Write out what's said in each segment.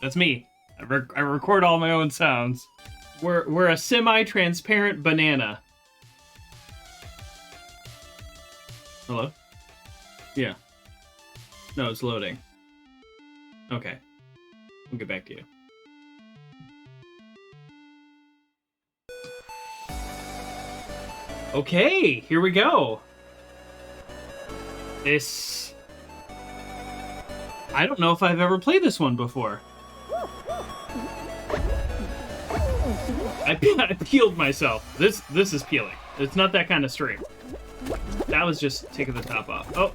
That's me. I record all my own sounds. We're a semi-transparent banana. Hello? Yeah. No, it's loading. Okay. I'll get back to you. Okay, here we go. This... I don't know if I've ever played this one before. I peeled myself. This is peeling. It's not that kind of stream. That was just taking the top off. Oh.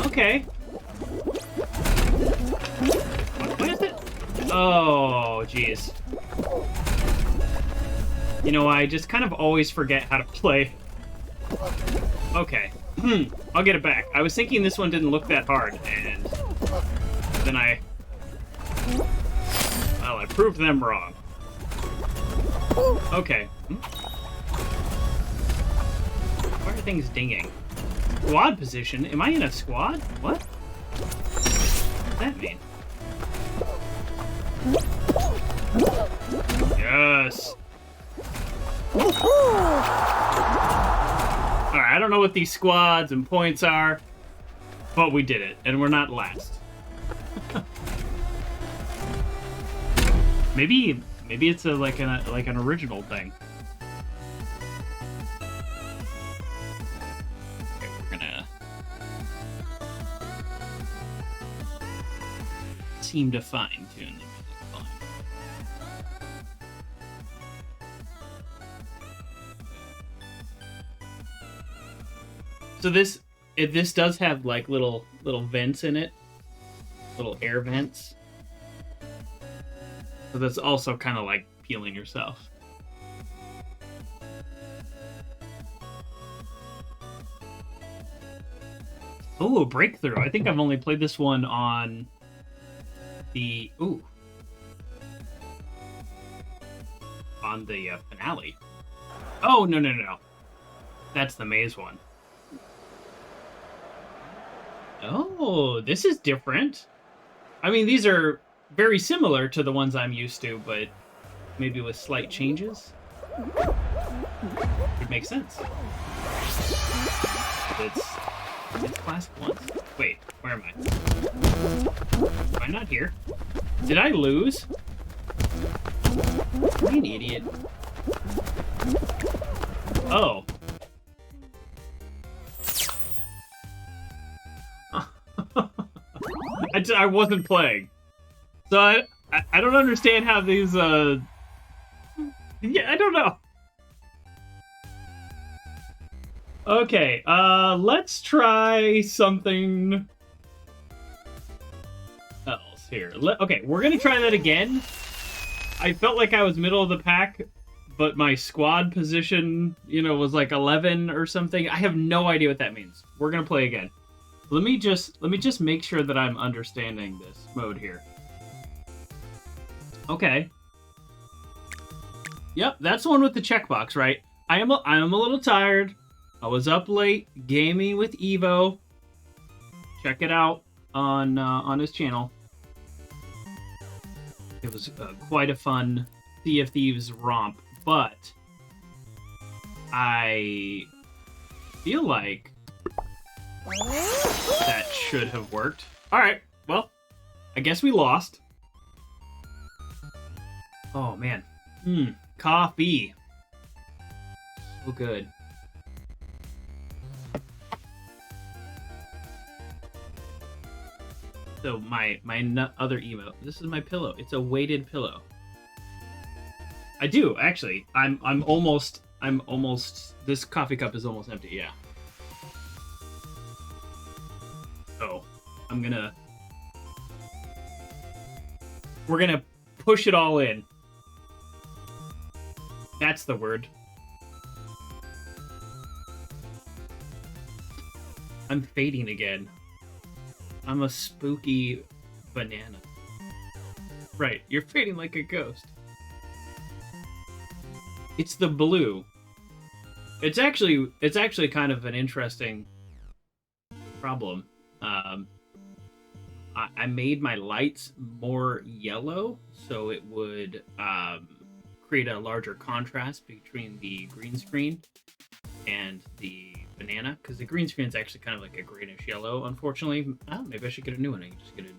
Okay. What is it? Oh, jeez. You know, I just kind of always forget how to play. Okay. I'll get it back. I was thinking this one didn't look that hard, and then well, I proved them wrong. Okay. Why are things dinging? Squad position? Am I in a squad? What? What does that mean? Yes! Alright, I don't know what these squads and points are, but we did it, and we're not last. Maybe it's like an original thing. Okay, we're gonna seem to fine tune the music volume. So this does have like little vents in it, little air vents. So that's also kind of like peeling yourself. Oh, a breakthrough. I think I've only played this one on the... Ooh. On the finale. Oh, no. That's the maze one. Oh, this is different. I mean, these are very similar to the ones I'm used to, but maybe with slight changes. It makes sense. It's classic ones. Wait, where am I? Am I not here? Did I lose? Am I an idiot? Oh. I wasn't playing. So I don't understand how these, yeah, I don't know. Okay, let's try something else here. Okay, we're gonna try that again. I felt like I was middle of the pack, but my squad position, you know, was like 11 or something. I have no idea what that means. We're gonna play again. Let me just make sure that I'm understanding this mode here. Okay. Yep, that's the one with the checkbox, right? I am a little tired. I was up late gaming with Evo. Check it out on his channel. It was quite a fun Sea of Thieves romp, but I feel like that should have worked. All right, well, I guess we lost. Oh, man. Coffee. So good. So my other emote. This is my pillow. It's a weighted pillow. I do, actually. I'm almost... This coffee cup is almost empty, yeah. So, we're gonna push it all in. That's the word. I'm fading again. I'm a spooky banana. Right, you're fading like a ghost. It's the blue. It's actually kind of an interesting problem. I made my lights more yellow, so it would create a larger contrast between the green screen and the banana, because the green screen is actually kind of like a greenish yellow, unfortunately. Oh, maybe I should get a new one. I can just get a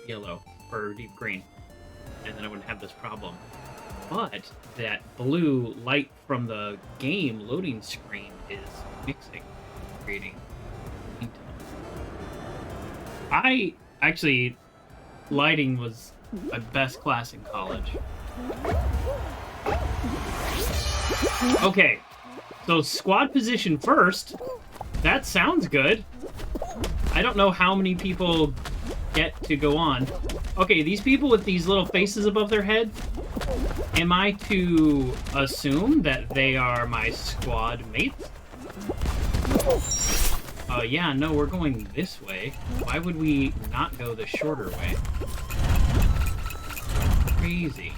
yellow or deep green, and then I wouldn't have this problem. But that blue light from the game loading screen is mixing, creating green tone. Actually, lighting was my best class in college. Okay, so squad position first. That sounds good. I don't know how many people get to go on. Okay, these people with these little faces above their heads, am I to assume that they are my squad mates? Yeah, no, we're going this way. Why would we not go the shorter way? Crazy.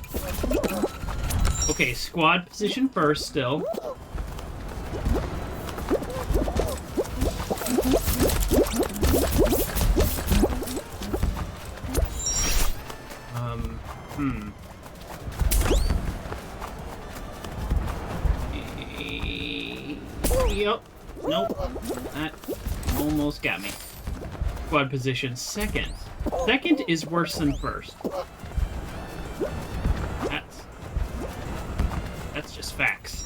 Okay, squad position first still. Yep. Nope. That almost got me. Squad position second. Second is worse than first. That's just facts.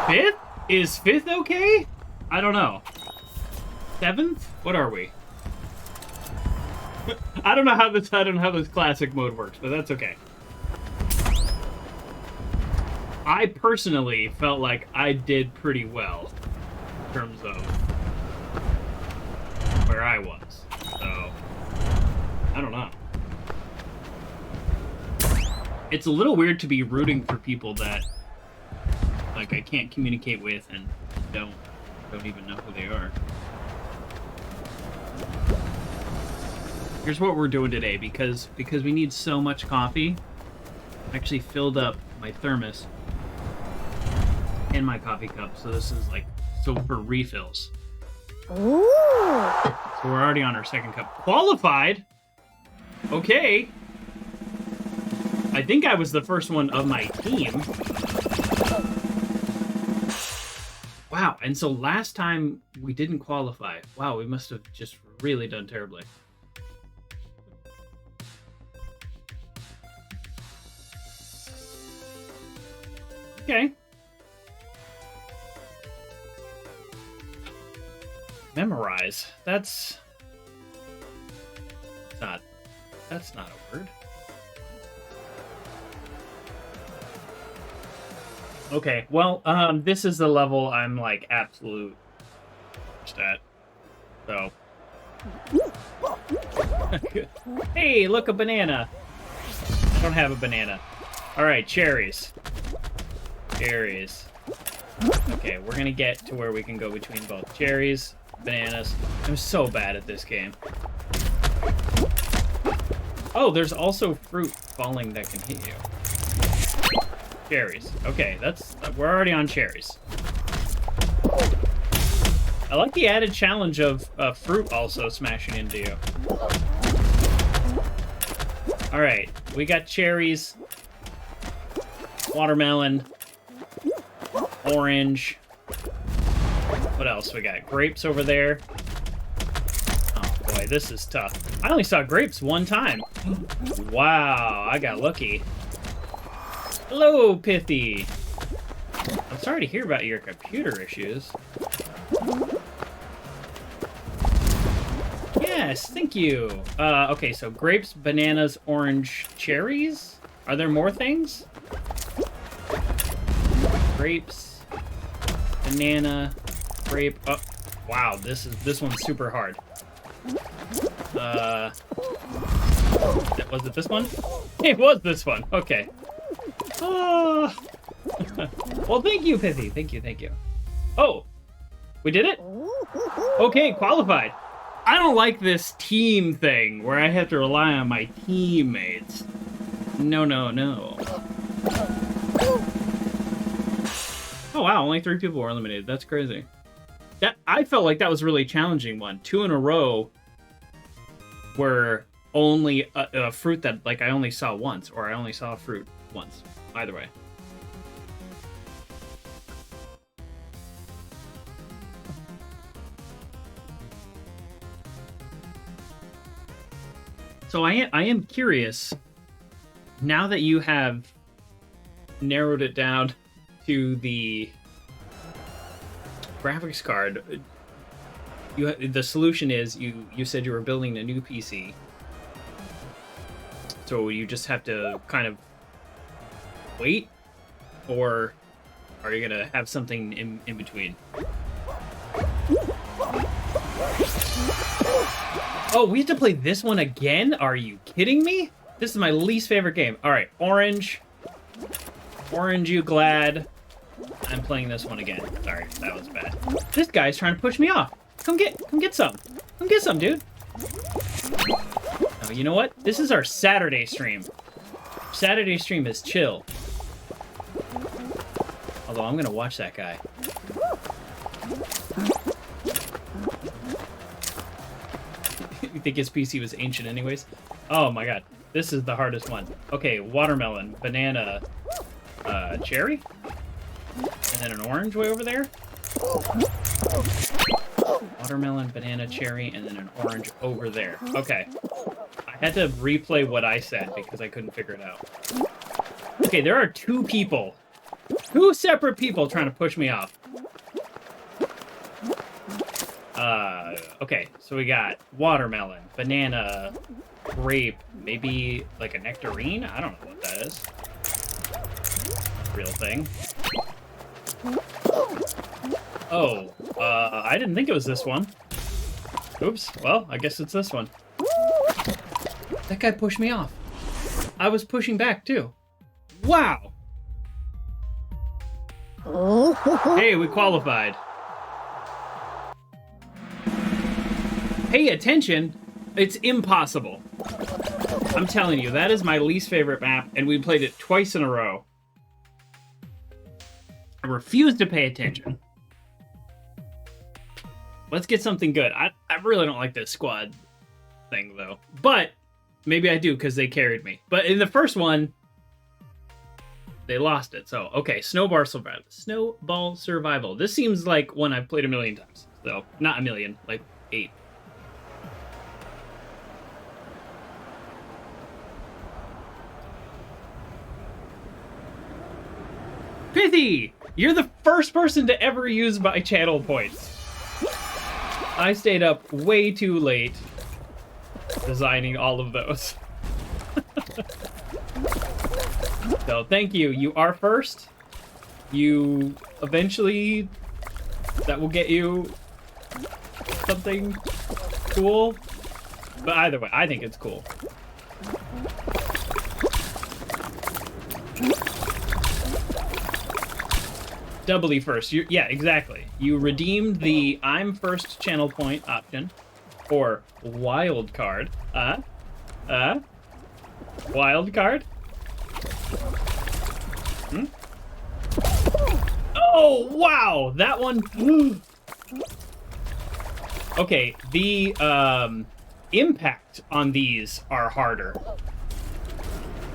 Fifth? Is fifth okay? I don't know. Seventh? What are we? I don't know how this classic mode works, but that's okay. I personally felt like I did pretty well in terms of where I was. So I don't know. It's a little weird to be rooting for people that like I can't communicate with and don't even know who they are. Here's what we're doing today, because we need so much coffee. I actually filled up my thermos and my coffee cup, so this is like for refills. Ooh. So we're already on our second cup. Qualified? Okay. I think I was the first one of my team. Wow, and so last time we didn't qualify. Wow, we must have just really done terribly. Okay. Memorize. That's not a word. Okay, well, this is the level I'm like absolute at. So. Hey, look, a banana. I don't have a banana. All right, cherries. Cherries. Okay, we're gonna get to where we can go between both cherries, bananas. I'm so bad at this game. Oh, there's also fruit falling that can hit you. Cherries. Okay, we're already on cherries. I like the added challenge of fruit also smashing into you. All right, we got cherries, watermelon, orange. What else we got? Grapes over there. Oh boy, this is tough. I only saw grapes one time. Wow, I got lucky. Hello, Pithy. I'm sorry to hear about your computer issues. Yes, thank you. Okay, so grapes, bananas, orange, cherries. Are there more things? Grapes, banana, grape. Oh, wow, this one's super hard. Was it this one? It was this one. Okay. Oh. Well, thank you, Pithy. Thank you. Oh, we did it? Okay, qualified. I don't like this team thing where I have to rely on my teammates. No, no, no. Oh wow, only 3 people were eliminated. That's crazy. I felt like that was a really challenging one. 2 in a row were only a fruit that like I only saw once, or I only saw a fruit once. Either way. So I am curious, now that you have narrowed it down to the graphics card, the solution is you said you were building a new PC. So you just have to kind of wait, or are you gonna have something in between? Oh, we have to play this one again? Are you kidding me? This is my least favorite game. All right, Orange. Orange, you glad? I'm playing this one again. Sorry, that was bad. This guy's trying to push me off. Come get some. Come get some, dude. Oh, you know what? This is our Saturday stream. Saturday stream is chill. Although I'm gonna watch that guy. You think his PC was ancient anyways? Oh my god. This is the hardest one. Okay, watermelon, banana, cherry? And then an orange way over there? Watermelon, banana, cherry, and then an orange over there. Okay. I had to replay what I said because I couldn't figure it out. Okay, there are 2 people. 2 separate people trying to push me off. Okay, so we got watermelon, banana, grape, maybe like a nectarine? I don't know what that is. Real thing. Oh, I didn't think it was this one. Oops, well, I guess it's this one. That guy pushed me off. I was pushing back, too. Wow! Hey, we qualified. Pay attention, it's impossible. I'm telling you, that is my least favorite map, and we played it twice in a row. I refuse to pay attention. Let's get something good. I really don't like this squad thing, though. But maybe I do, because they carried me. But in the first one, they lost it. So, okay, Snowball Survival. Snowball Survival. This seems like one I've played a million times. So, not a million, like 8. Pithy! You're the first person to ever use my channel points. I stayed up way too late designing all of those. So thank you. You are first. You eventually, that will get you something cool. But either way, I think it's cool. Doubly first. Yeah, exactly. You redeemed the I'm first channel point option for wild card. Wild card? Hmm? Oh, wow! That one... Okay, the impact on these are harder.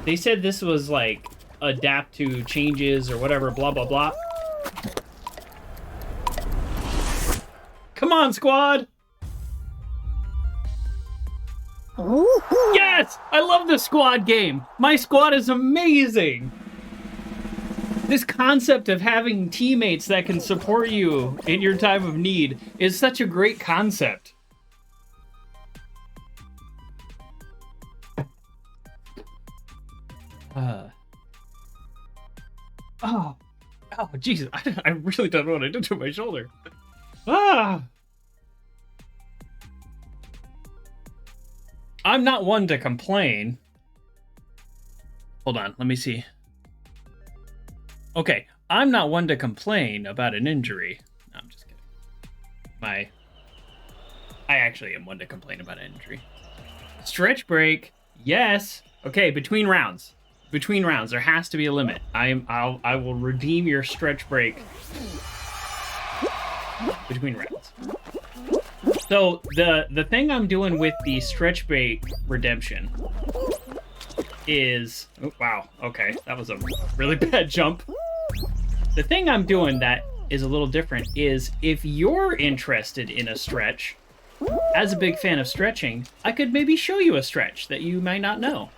They said this was like adapt to changes or whatever, blah, blah, blah. Come on, squad! Yes! I love the squad game! My squad is amazing! This concept of having teammates that can support you in your time of need is such a great concept. Oh, Jesus! I really don't know what I did to my shoulder. I'm not one to complain. Hold on, let me see. Okay, I'm not one to complain about an injury. No, I'm just kidding. I actually am one to complain about injury. Stretch break. Yes. Okay, between rounds. Between rounds, there has to be a limit. I will redeem your stretch break between rounds. So the thing I'm doing with the stretch break redemption is, oh, wow, okay, that was a really bad jump. The thing I'm doing that is a little different is if you're interested in a stretch, as a big fan of stretching, I could maybe show you a stretch that you might not know.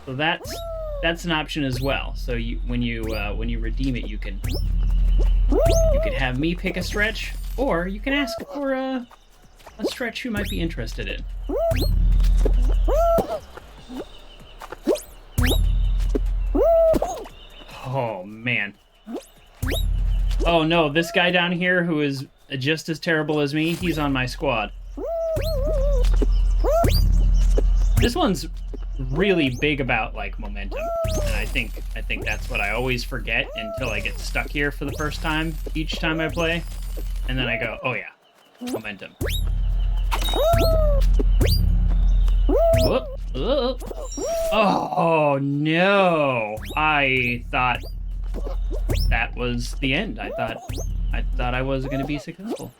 So that's an option as well. So when you redeem it, you can have me pick a stretch, or you can ask for a stretch you might be interested in. Oh man. Oh no, this guy down here who is just as terrible as me, he's on my squad. This one's really big about like momentum, and I think that's what I always forget until I get stuck here for the first time each time I play, and then I go, oh yeah, momentum. Whoop, whoop. Oh no, I thought that was the end. I thought I was gonna be successful.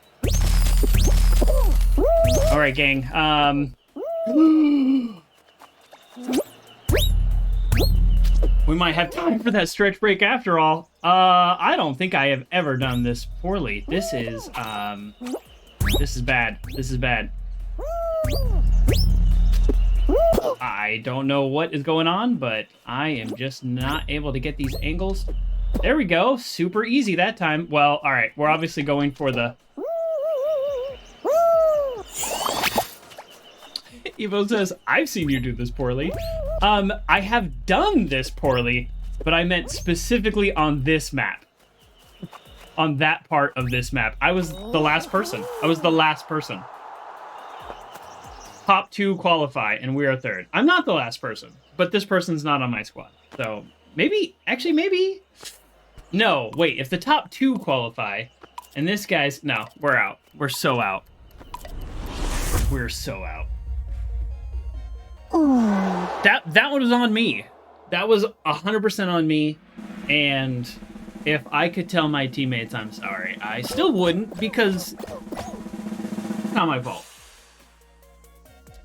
All right, gang. We might have time for that stretch break after all. I don't think I have ever done this poorly. This is bad. This is bad. I don't know what is going on, but I am just not able to get these angles. There we go. Super easy that time. Well, all right. We're obviously going for the... Evo says, I've seen you do this poorly. I have done this poorly, but I meant specifically on this map. On that part of this map. I was the last person. Top 2 qualify, and we are 3rd. I'm not the last person, but this person's not on my squad. So, maybe... Actually, maybe... No, wait. If the top 2 qualify, and this guy's... No, we're out. We're so out. We're so out. That one was on me. That was 100% on me, and if I could tell my teammates I'm sorry, I still wouldn't, because it's not my fault.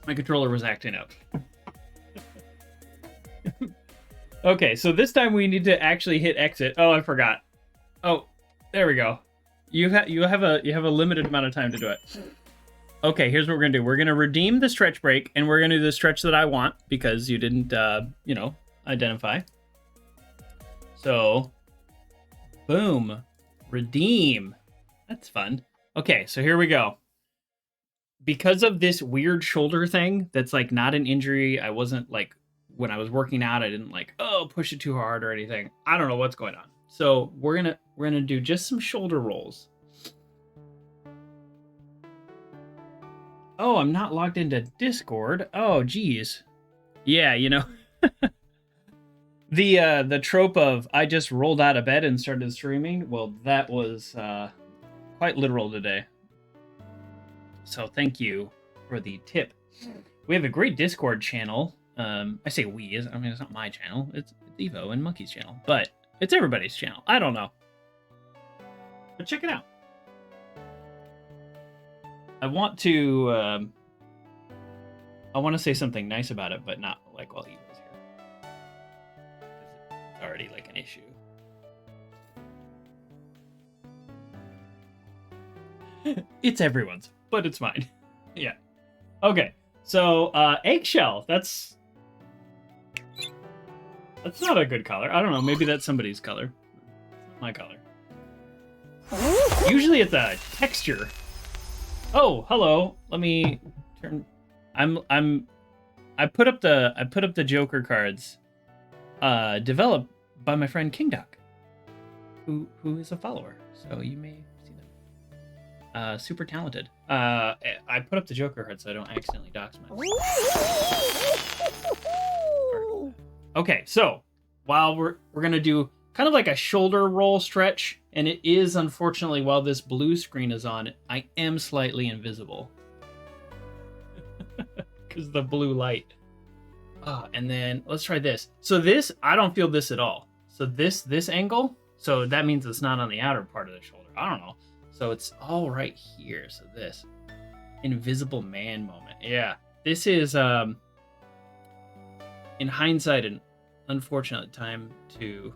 My controller was acting up. Okay, so this time we need to actually hit exit. Oh, I forgot. Oh, there we go. You have a limited amount of time to do it. Okay, here's what we're gonna do. We're gonna redeem the stretch break, and we're gonna do the stretch that I want because you didn't, identify. So, boom, redeem. That's fun. Okay, so here we go. Because of this weird shoulder thing, that's like not an injury. I wasn't like when I was working out. I didn't like push it too hard or anything. I don't know what's going on. So we're gonna do just some shoulder rolls. Oh, I'm not logged into Discord. Oh, geez. Yeah, the trope of I just rolled out of bed and started streaming. Well, that was quite literal today. So thank you for the tip. We have a great Discord channel. I say we, it's not my channel. It's Evo and Monkey's channel, but it's everybody's channel. I don't know. But check it out. I want to say something nice about it, but not like while he was here. It's already like an issue. It's everyone's, but it's mine. Yeah. Okay. So eggshell. That's not a good color. I don't know. Maybe that's somebody's color. My color. Usually it's a texture. Oh, hello. Let me turn. I put up the Joker cards, developed by my friend King Duck, who is a follower. So you may see them. Super talented. I put up the Joker cards so I don't accidentally dox myself. Okay, so while we're gonna do kind of like a shoulder roll stretch. And it is, unfortunately, while this blue screen is on, I am slightly invisible. is the blue light. And then let's try this. So this, I don't feel this at all. So this angle, so that means it's not on the outer part of the shoulder. I don't know. So it's all right here. So this invisible man moment. Yeah, this is in hindsight an unfortunate time to.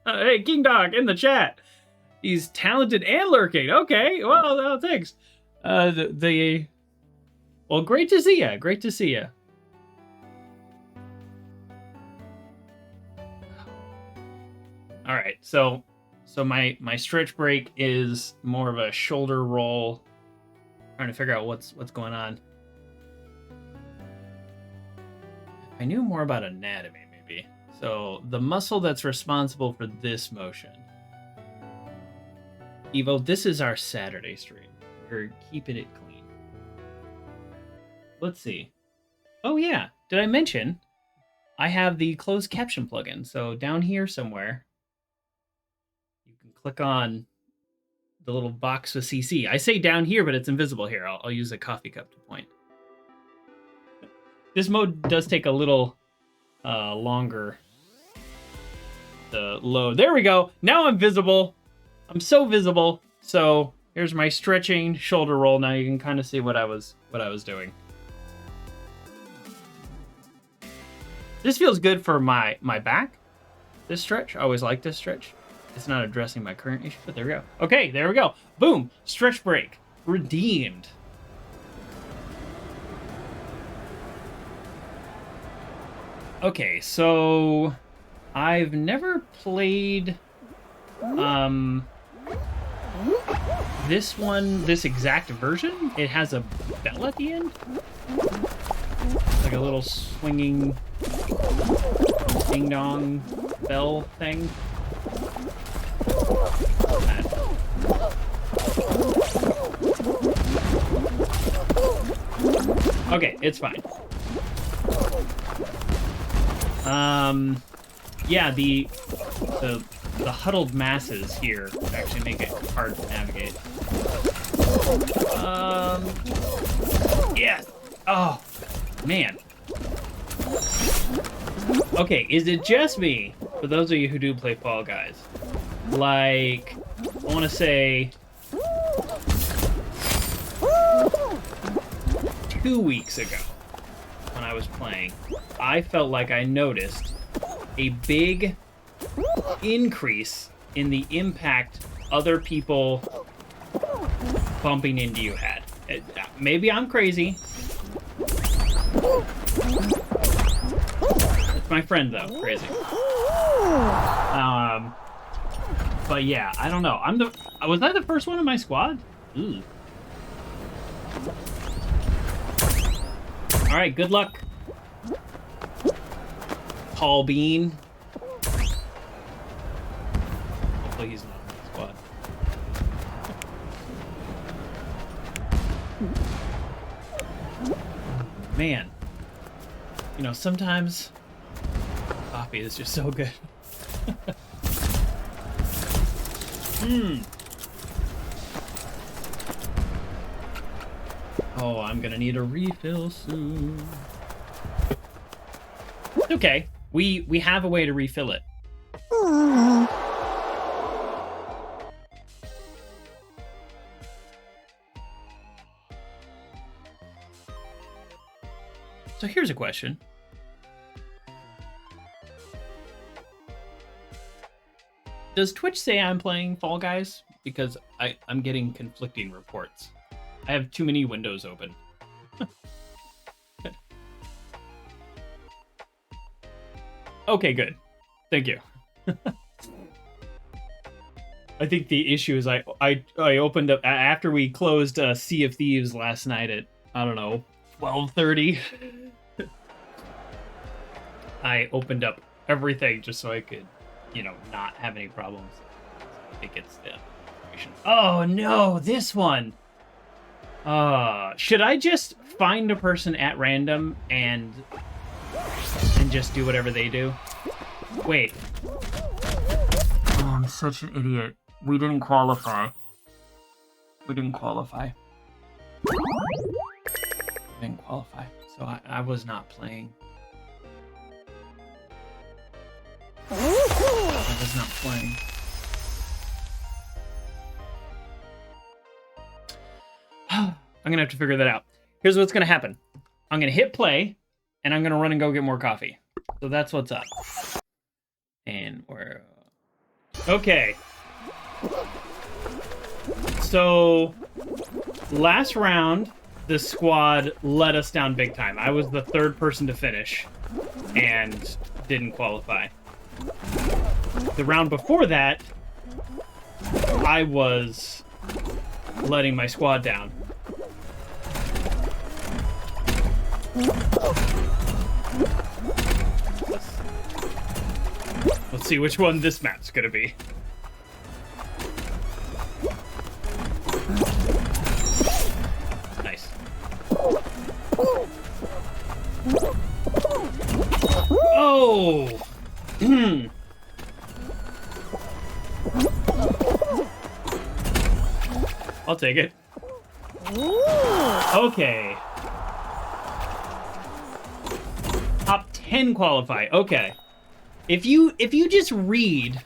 Hey, King Dog in the chat. He's talented and lurking. Okay, well, thanks. Well, great to see ya. Great to see ya. All right, so my stretch break is more of a shoulder roll. Trying to figure out what's going on. I knew more about anatomy, maybe. So the muscle that's responsible for this motion. Evo, this is our Saturday stream. We're keeping it clean. Let's see. Oh yeah, did I mention I have the closed caption plugin? So down here somewhere, you can click on the little box with CC. I say down here, but it's invisible here. I'll use a coffee cup to point. This mode does take a little longer to load. There we go. Now I'm visible. I'm so visible. So here's my stretching shoulder roll. Now you can kind of see what I was doing. This feels good for my back. This stretch, I always like this stretch. It's not addressing my current issue, but there we go. Okay, there we go. Boom, stretch break, redeemed. Okay, so I've never played this exact version. It has a bell at the end. Like a little swinging ding dong bell thing. Okay, it's fine. Yeah, the huddled masses here actually make it hard to navigate. Yeah. Oh, man. Okay, is it just me? For those of you who do play Fall Guys, like, I want to say 2 weeks ago when I was playing, I felt like I noticed a big increase in the impact other people bumping into you had. Maybe I'm crazy. It's my friend though, crazy. But yeah, I don't know. Was I the first one in my squad? Ooh. All right, good luck, Paul Bean. Hopefully he's not in the squad. Man, you know, sometimes coffee is just so good. Oh, I'm gonna need a refill soon. Okay, we have a way to refill it. So here's a question. Does Twitch say I'm playing Fall Guys? Because I'm getting conflicting reports. I have too many windows open. Okay, good. Thank you. I think the issue is I opened up after we closed Sea of Thieves last night at, I don't know, 12:30. I opened up everything just so I could, you know, not have any problems. I think it's the information. Oh no, this one. Should I just find a person at random and just do whatever they do? Wait. Oh, I'm such an idiot. We didn't qualify. So I was not playing. I was not playing. I'm gonna have to figure that out. Here's what's gonna happen. I'm gonna hit play, and I'm gonna run and go get more coffee. So that's what's up. And we're... Okay. So, last round, the squad let us down big time. I was the third person to finish, and didn't qualify. The round before that, I was letting my squad down. Let's see which one this map's gonna be. Nice. Oh! I'll take it. Okay. Top 10 qualify. Okay. If you just read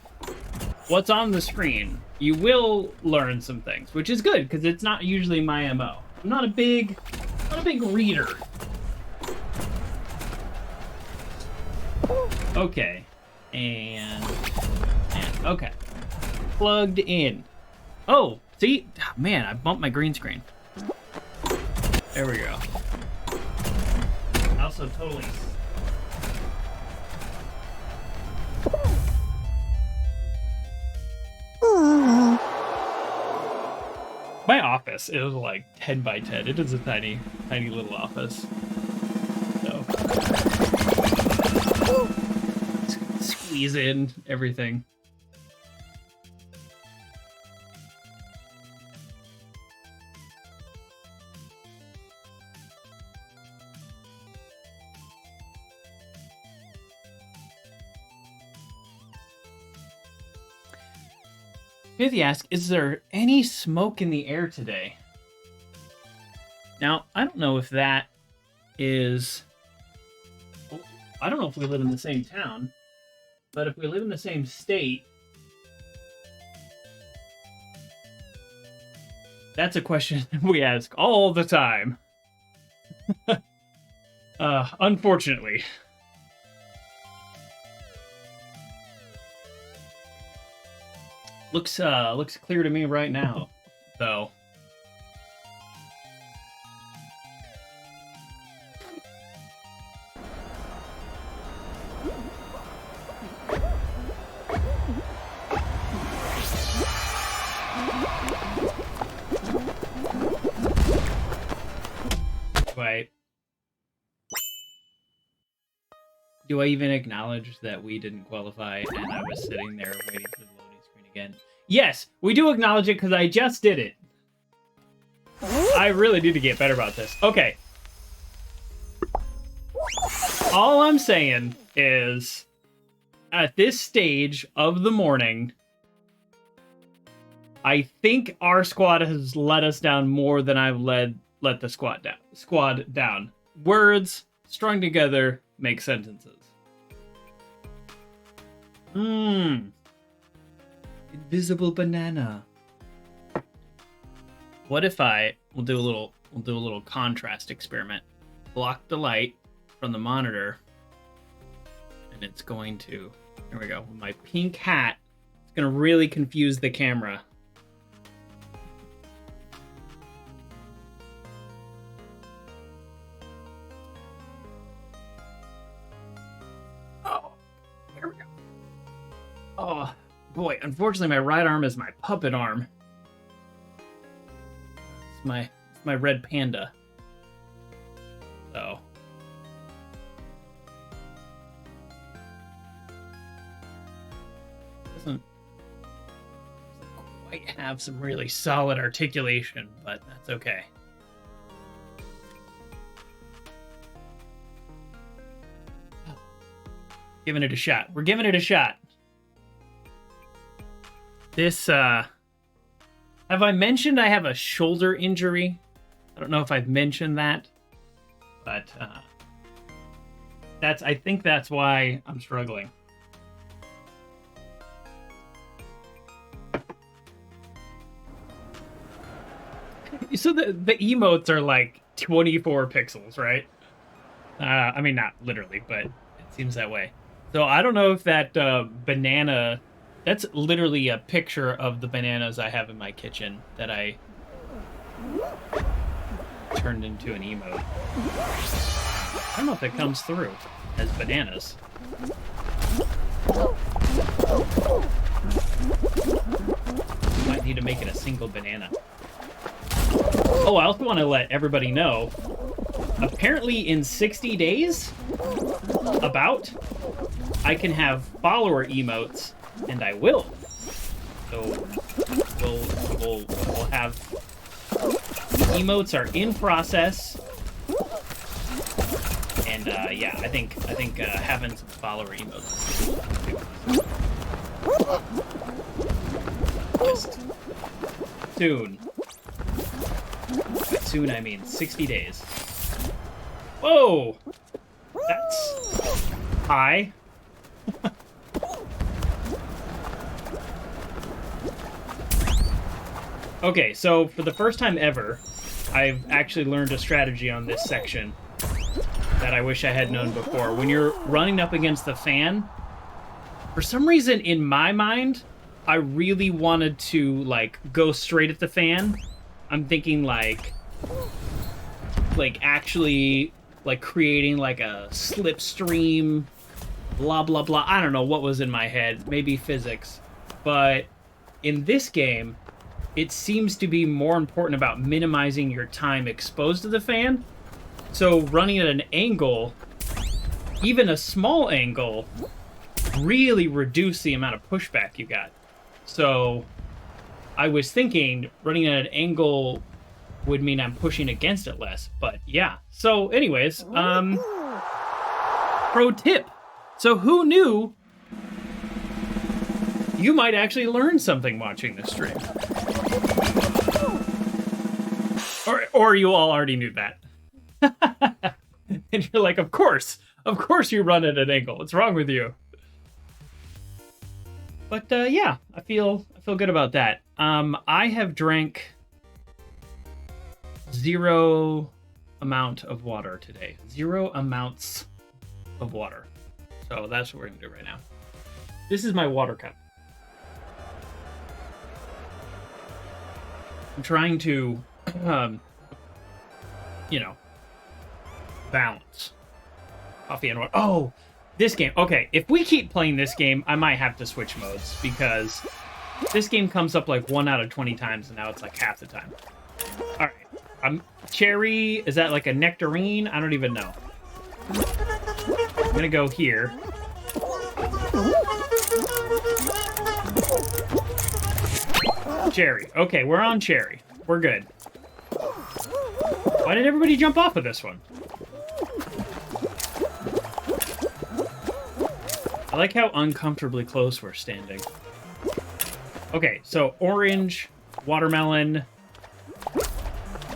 what's on the screen, you will learn some things, which is good because it's not usually my MO. I'm not a big reader. Okay. And okay. Plugged in. Oh, see? Man, I bumped my green screen. There we go. Also totally... My office is like 10 by 10. It is a tiny, tiny little office. So squeeze in everything. Vivi asks, is there any smoke in the air today? Now, I don't know if that is... I don't know if we live in the same town, but if we live in the same state, that's a question we ask all the time. Unfortunately. Looks clear to me right now, though. Wait. Do I even acknowledge that we didn't qualify and I was sitting there waiting for the loading screen again? Yes, we do acknowledge it because I just did it. I really need to get better about this. Okay. All I'm saying is, at this stage of the morning, I think our squad has let us down more than I've let the squad down. Words strung together make sentences. Invisible banana. What if we'll do a little contrast experiment. Block the light from the monitor, and it's going to, there we go. With my pink hat, it's gonna really confuse the camera. Oh, there we go. Oh. Boy, unfortunately, my right arm is my puppet arm. It's my red panda. So. Doesn't quite have some really solid articulation, but that's okay. Giving it a shot. We're giving it a shot. This, have I mentioned I have a shoulder injury? I don't know if I've mentioned that. But I think that's why I'm struggling. So the emotes are like 24 pixels, right? I mean, not literally, but it seems that way. So I don't know if that banana... That's literally a picture of the bananas I have in my kitchen that I turned into an emote. I don't know if it comes through as bananas. Might need to make it a single banana. Oh, I also want to let everybody know, apparently in 60 days, I can have follower emotes, and I will. So we'll have... Emotes are in process. And yeah, I think having some follower emotes just soon. By soon I mean 60 days. Whoa! That's high. Okay, so for the first time ever, I've actually learned a strategy on this section that I wish I had known before. When you're running up against the fan, for some reason in my mind, I really wanted to like go straight at the fan. I'm thinking like actually like creating like a slipstream, blah blah blah. I don't know what was in my head, maybe physics. But in this game, it seems to be more important about minimizing your time exposed to the fan. So running at an angle, even a small angle, really reduce the amount of pushback you got. So I was thinking running at an angle would mean I'm pushing against it less, but yeah. So anyways, pro tip. So who knew you might actually learn something watching this stream? Or you all already knew that. And you're like, of course you run at an angle. What's wrong with you? But yeah, I feel good about that. I have drank 0 amount of water today. 0 amounts of water. So that's what we're gonna do right now. This is my water cup. I'm trying to, you know, balance coffee and water. Oh, this game. Okay, if we keep playing this game, I might have to switch modes because this game comes up like 1 out of 20 times, and now it's like half the time. All right, cherry. Is that like a nectarine? I don't even know. I'm gonna go here. Cherry. Okay, we're on cherry. We're good. Why did everybody jump off of this one? I like how uncomfortably close we're standing. Okay, so orange, watermelon,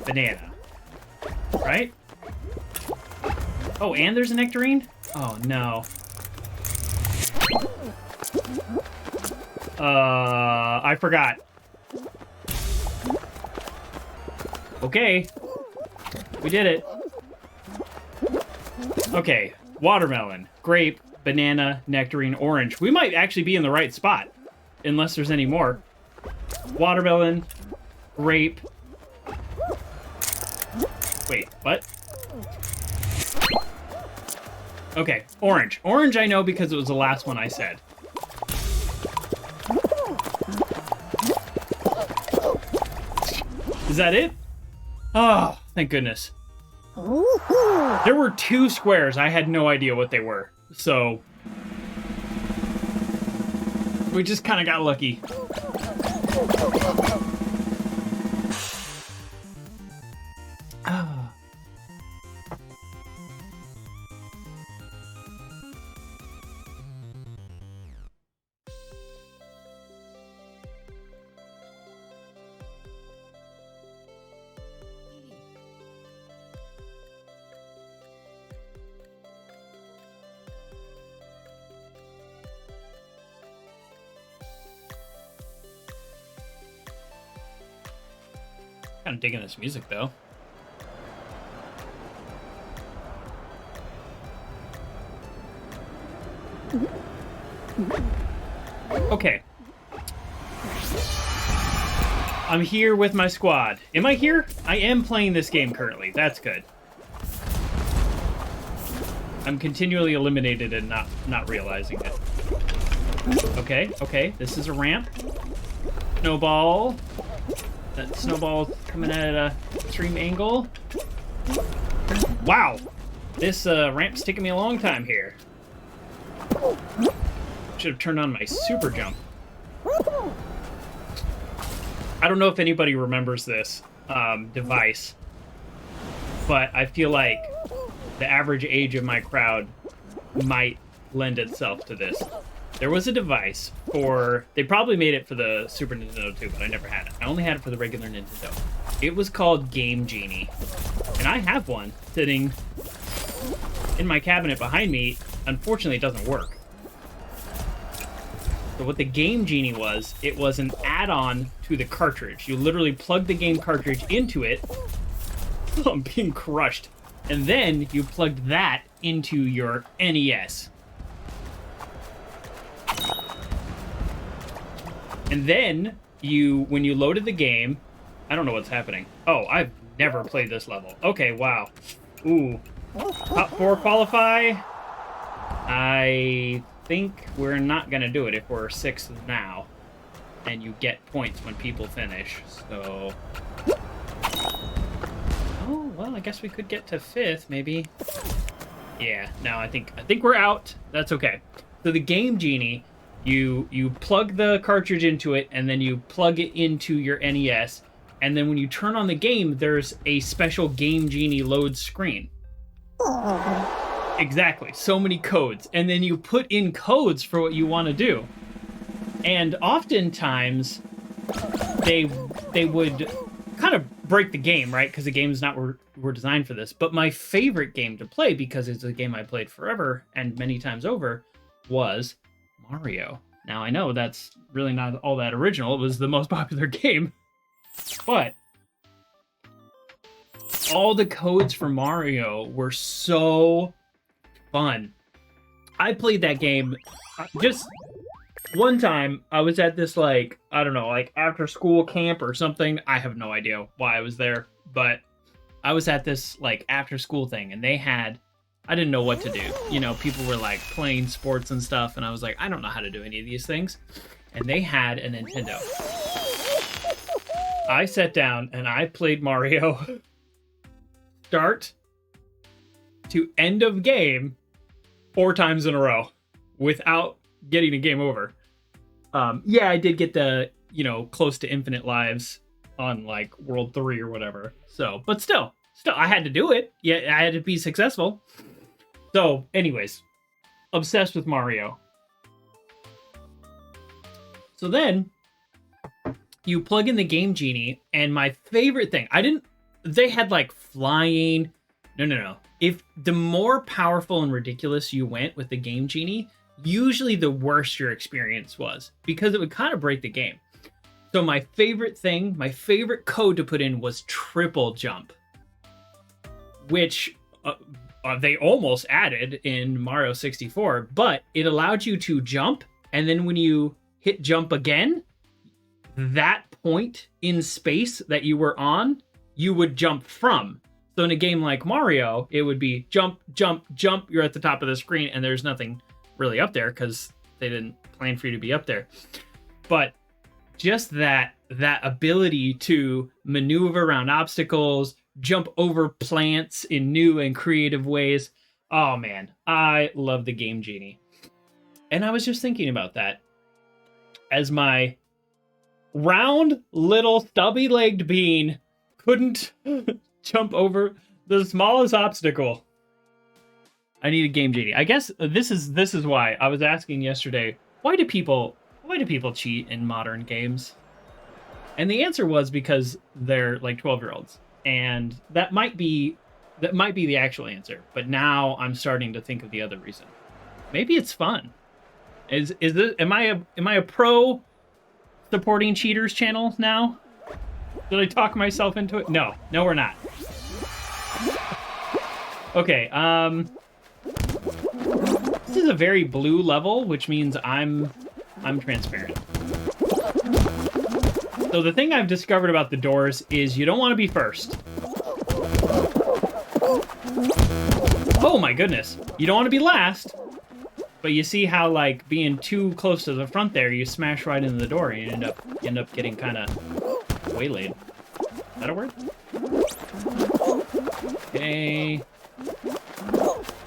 banana. Right? Oh, and there's a nectarine? Oh, no. I forgot. Okay. We did it. Okay, watermelon, grape, banana, nectarine, orange. We might actually be in the right spot, unless there's any more. Watermelon, grape. Wait, what? Okay, orange. Orange I know because it was the last one I said. Is that it? Oh, thank goodness. There were 2 squares. I had no idea what they were. So we just kind of got lucky. Ah. Kind of digging this music, though. Okay. I'm here with my squad. Am I here? I am playing this game currently. That's good. I'm continually eliminated and not realizing it. Okay, okay. This is a ramp. Snowball. That snowball's coming at a extreme angle. Wow. This ramp's taking me a long time here. Should have turned on my super jump. I don't know if anybody remembers this device, but I feel like the average age of my crowd might lend itself to this. There was a device for... They probably made it for the Super Nintendo too, but I never had it. I only had it for the regular Nintendo. It was called Game Genie. And I have one sitting in my cabinet behind me. Unfortunately, it doesn't work. So what the Game Genie was, it was an add-on to the cartridge. You literally plug the game cartridge into it. Oh, I'm being crushed. And then you plugged that into your NES. And then when you loaded the game, I don't know what's happening. Oh, I've never played this level. Okay, wow. Ooh. Top 4 qualify. I think we're not gonna do it if we're 6th now. And you get points when people finish, so... Oh, well, I guess we could get to 5th, maybe. Yeah, no, I think we're out. That's okay. So the Game Genie... You plug the cartridge into it, and then you plug it into your NES, and then when you turn on the game, there's a special Game Genie load screen. Exactly, so many codes, and then you put in codes for what you want to do. And oftentimes, they would kind of break the game, right? Because the games were designed for this. But my favorite game to play, because it's a game I played forever and many times over, was Mario. Now, I know that's really not all that original. It was the most popular game. But all the codes for Mario were so fun. I played that game just one time. I was at this, like, I don't know, like after school camp or something. I have no idea why I was there, but I was at this like after school thing, and they had... I didn't know what to do. You know, people were like playing sports and stuff, and I was like, I don't know how to do any of these things. And they had a Nintendo. I sat down and I played Mario start to end of game 4 times in a row without getting a game over. Yeah, I did get the, close to infinite lives on like World 3 or whatever. So, but still, I had to do it. Yeah, I had to be successful. So, anyways, obsessed with Mario. So then, you plug in the Game Genie, and my favorite thing, they had like flying. No. If the more powerful and ridiculous you went with the Game Genie, usually the worse your experience was, because it would kind of break the game. So my favorite thing, my favorite code to put in was triple jump, which... they almost added in Mario 64, but it allowed you to jump, and then when you hit jump again, that point in space that you were on, you would jump from. So in a game like Mario, it would be jump, jump, jump, you're at the top of the screen, and there's nothing really up there because they didn't plan for you to be up there. But just that ability to maneuver around obstacles, jump over plants in new and creative ways. Oh man, I love the Game Genie. And I was just thinking about that as my round little stubby-legged bean couldn't jump over the smallest obstacle. I need a Game Genie. I guess this is why I was asking yesterday, why do people cheat in modern games? And the answer was because they're like 12-year-olds. And that might be the actual answer, but now I'm starting to think of the other reason. Maybe it's fun. Am I a pro supporting cheaters channel now? Did I talk myself into it? No. No, we're not. Okay, this is a very blue level, which means I'm transparent. So the thing I've discovered about the doors is you don't want to be first. Oh my goodness. You don't want to be last. But you see how, like, being too close to the front there, you smash right into the door and you end up getting kind of waylaid. Is that a word? Okay.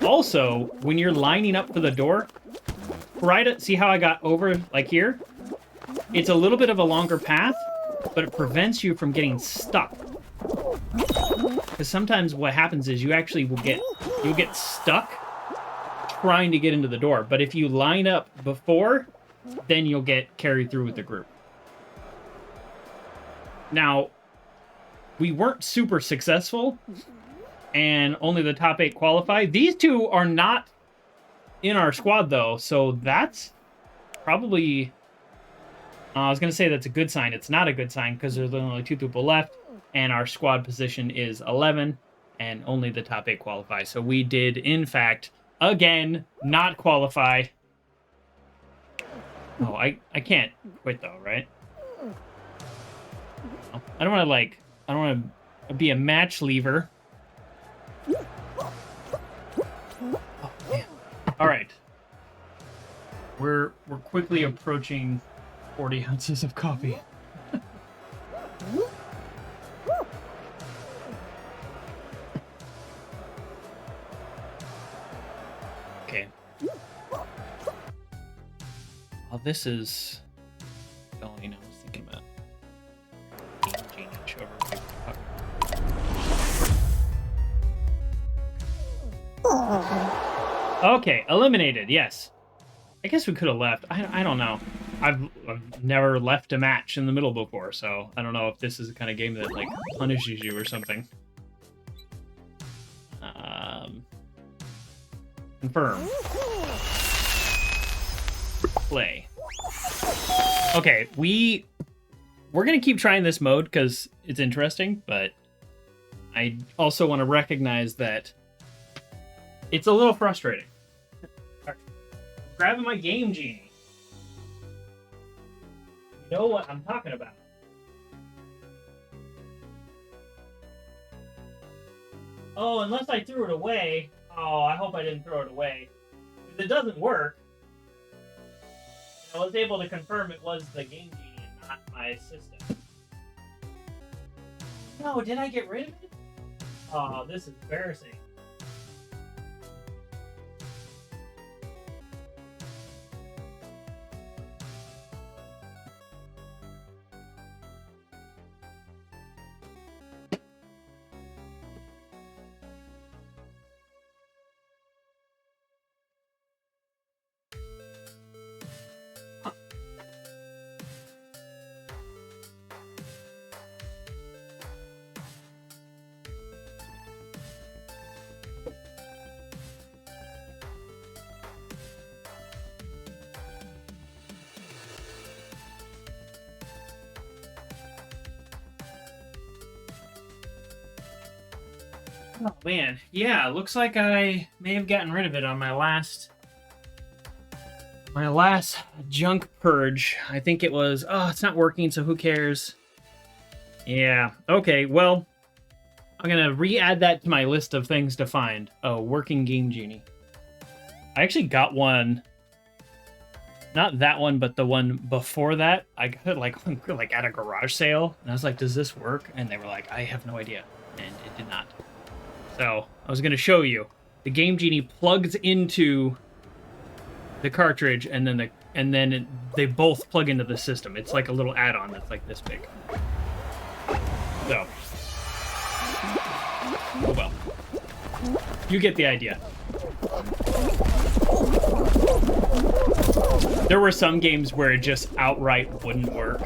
Also, when you're lining up for the door, try to see how I got over, like, here? It's a little bit of a longer path, but it prevents you from getting stuck. Because sometimes what happens is you'll get stuck trying to get into the door. But if you line up before, then you'll get carried through with the group. Now, we weren't super successful, and only the top 8 qualify. These two are not in our squad, though, so that's probably... I was going to say that's a good sign. It's not a good sign, because there's only 2 people left, and our squad position is 11, and only the top 8 qualify. So we did, in fact, again, not qualify. Oh, I can't quit, though, right? I don't want to be a match leaver. Oh, man. All right. We're quickly approaching 40 ounces of coffee. Okay. Well, this is going. I was thinking about Game Genie over. Okay, eliminated. Yes. I guess we could have left. I don't know. I've never left a match in the middle before, so I don't know if this is the kind of game that, like, punishes you or something. Confirm. Play. Okay, we're gonna keep trying this mode because it's interesting, but I also want to recognize that it's a little frustrating. Grabbing my Game Genie. You know what I'm talking about. Oh, unless I threw it away. Oh, I hope I didn't throw it away. If it doesn't work, I was able to confirm it was the Game Genie and not my system. No, did I get rid of it? Oh, this is embarrassing. Oh man, yeah, looks like I may have gotten rid of it on my last junk purge. I think it was, oh, it's not working, so who cares? Yeah, okay, well, I'm gonna re-add that to my list of things to find. Oh, working Game Genie. I actually got one, not that one, but the one before that. I got it like at a garage sale, and I was like, does this work? And they were like, I have no idea, and it did not. So I was going to show you. The Game Genie plugs into the cartridge, and then they both plug into the system. It's like a little add-on that's like this big. So, oh well. You get the idea. There were some games where it just outright wouldn't work.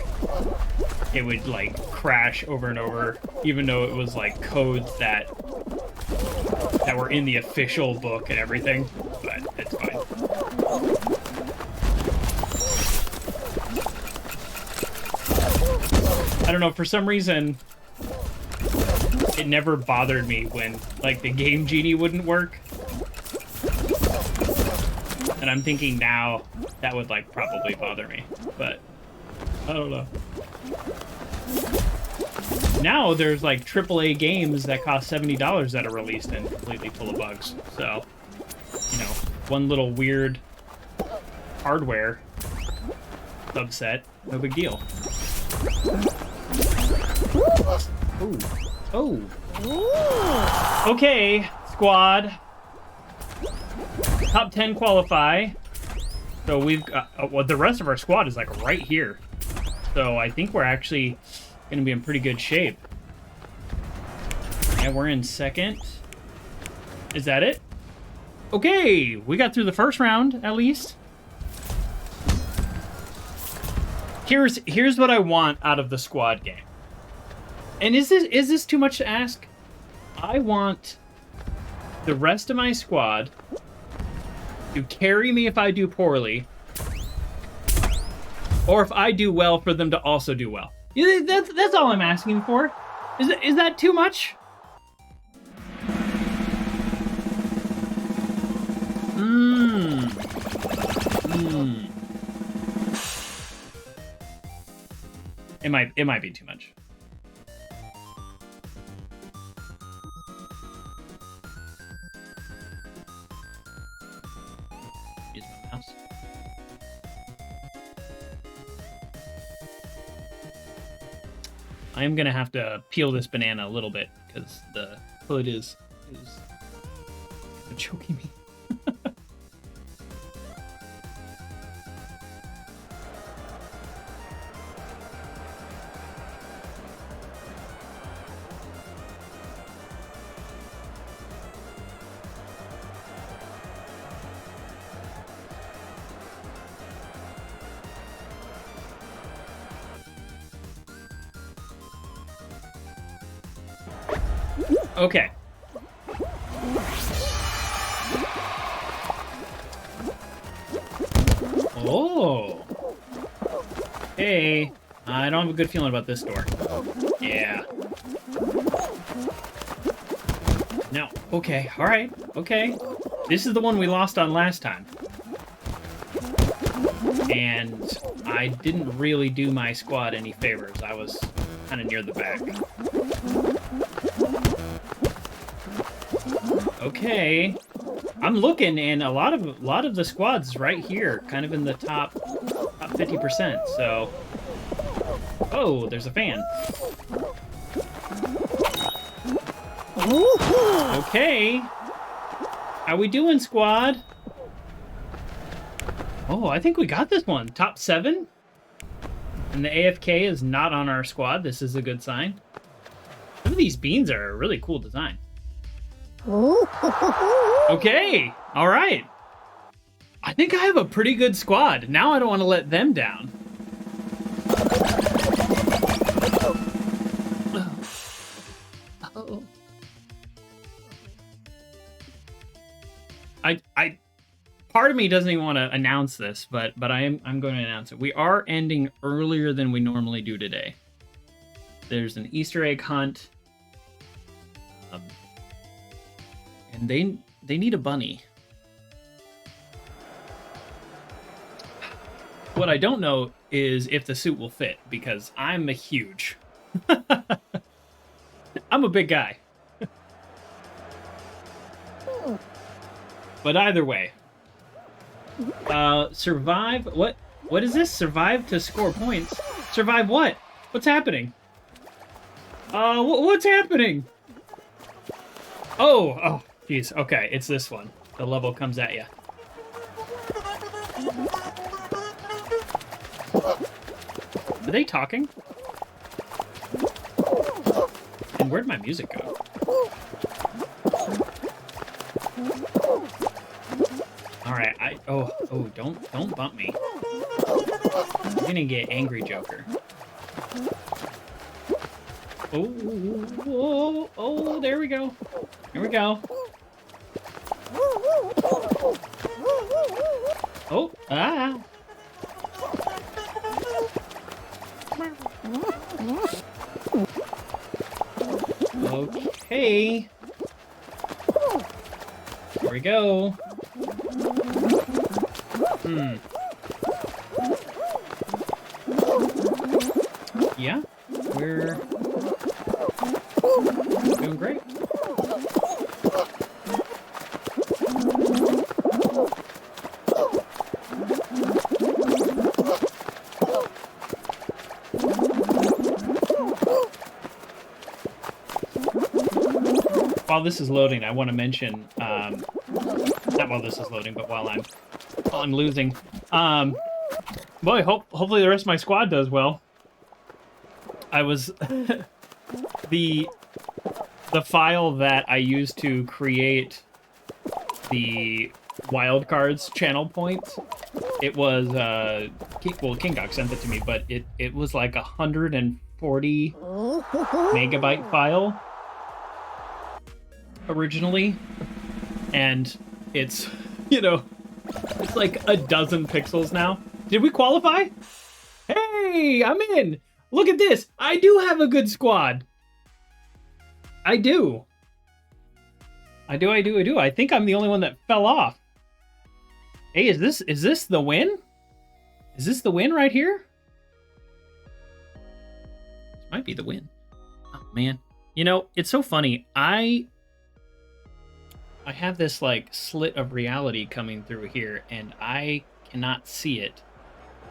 It would like crash over and over, even though it was like codes that were in the official book and everything, but it's fine. don't know, for some reason, it never bothered me when, like, the Game Genie wouldn't work. And I'm thinking now that would, like, probably bother me. But, I don't know. Now there's, like, AAA games that cost $70 that are released and completely full of bugs. So, you know, one little weird hardware subset, no big deal. Ooh. Oh. Okay, squad. Top 10 qualify. So we've got, well, the rest of our squad is like right here. So I think we're actually going to be in pretty good shape. Yeah, we're in second. Is that it? Okay, we got through the first round at least. Here's what I want out of the squad game. And is this too much to ask? I want the rest of my squad to carry me if I do poorly, or if I do well, for them to also do well. That's all I'm asking for. Is that too much? It might be too much. Use my mouse. I am gonna have to peel this banana a little bit because the hood is choking me. Okay. Oh. Hey. I don't have a good feeling about this door. Yeah. No. Okay. All right. Okay. This is the one we lost on last time. And I didn't really do my squad any favors. I was kind of near the back. Okay, I'm looking, and a lot of the squads right here, kind of in the top 50%. So, oh, there's a fan. Okay, how we doing, squad? Oh, I think we got this one. Top 7, and the AFK is not on our squad. This is a good sign. Some of these beans are a really cool design. Okay, all right. I think I have a pretty good squad. Now I don't want to let them down. Part of me doesn't even want to announce this, but I'm going to announce it. We are ending earlier than we normally do today. There's an Easter egg hunt. And they need a bunny. What I don't know is if the suit will fit, because I'm a huge. I'm a big guy. But either way. Survive. What is this? Survive to score points. Survive what? What's happening? What's happening? Oh, jeez. Okay, it's this one. The level comes at you. Are they talking? And where'd my music go? All right, don't bump me. I'm gonna get angry Joker. Oh, there we go. Here we go. Oh, ah. Okay. Here we go. Yeah, we're doing great. While this is loading, I want to mention, not while this is loading, but while I'm losing. Boy, hopefully the rest of my squad does well. I was the file that I used to create the wildcards channel points. It was King Doc sent it to me, but it was like 140 megabyte file originally, and it's, you know, it's like a dozen pixels now. Did we qualify? Hey, I'm in. Look at this. I do have a good squad. I do. I do. I think I'm the only one that fell off. Hey, is this the win? Is this the win right here? This might be the win. Oh man. You know, it's so funny. I have this like slit of reality coming through here, and I cannot see it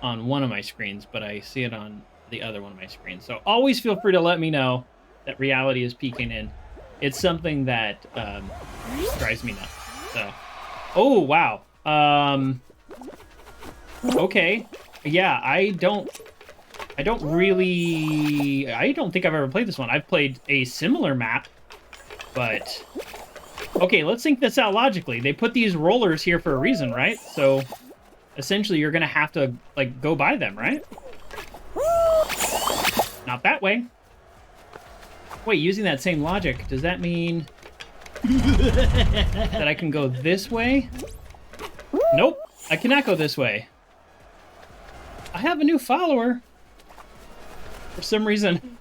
on one of my screens, but I see it on the other one of my screens. So always feel free to let me know that reality is peeking in. It's something that drives me nuts. So, oh wow. Okay, yeah, I don't think I've ever played this one. I've played a similar map, but okay, let's think this out logically. They put these rollers here for a reason, right? So essentially you're gonna have to like go by them, right? Not that way. Wait, using that same logic, does that mean that I can go this way? Nope, I cannot go this way. I have a new follower. For some reason.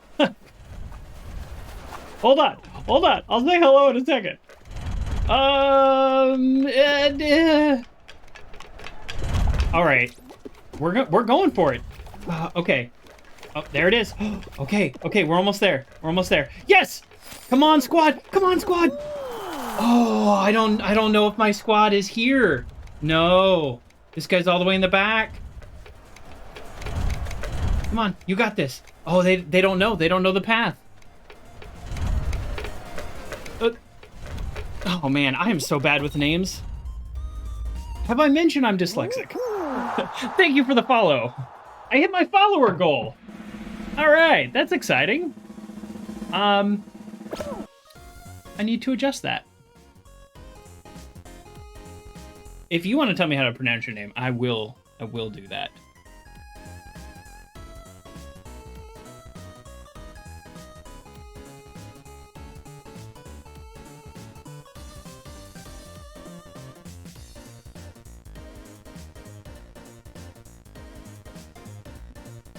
Hold on. I'll say hello in a second. All right, we're going for it. Okay. Oh, there it is. Okay, we're almost there. Yes! Come on, squad! Oh, I don't know if my squad is here. No. This guy's all the way in the back. Come on, you got this. Oh, they don't know. They don't know the path. Oh man, I am so bad with names. Have I mentioned I'm dyslexic? Thank you for the follow. I hit my follower goal. All right, that's exciting. I need to adjust that. If you want to tell me how to pronounce your name, I will do that.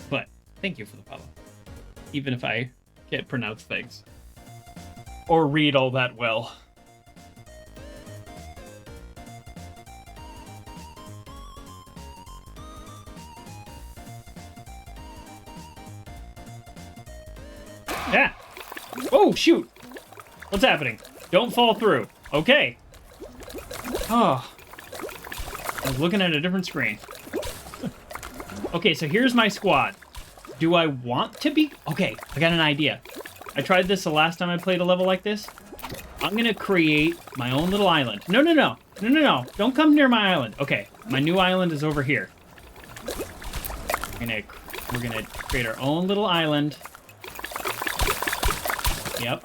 But thank you for the follow. Even if I can't pronounce things or read all that well. Yeah. Oh, shoot. What's happening? Don't fall through. Okay. Oh. I was looking at a different screen. Okay, so here's my squad. Do I want to be... Okay, I got an idea. I tried this the last time I played a level like this. I'm gonna create my own little island. No. Don't come near my island. Okay, my new island is over here. We're gonna create our own little island. Yep.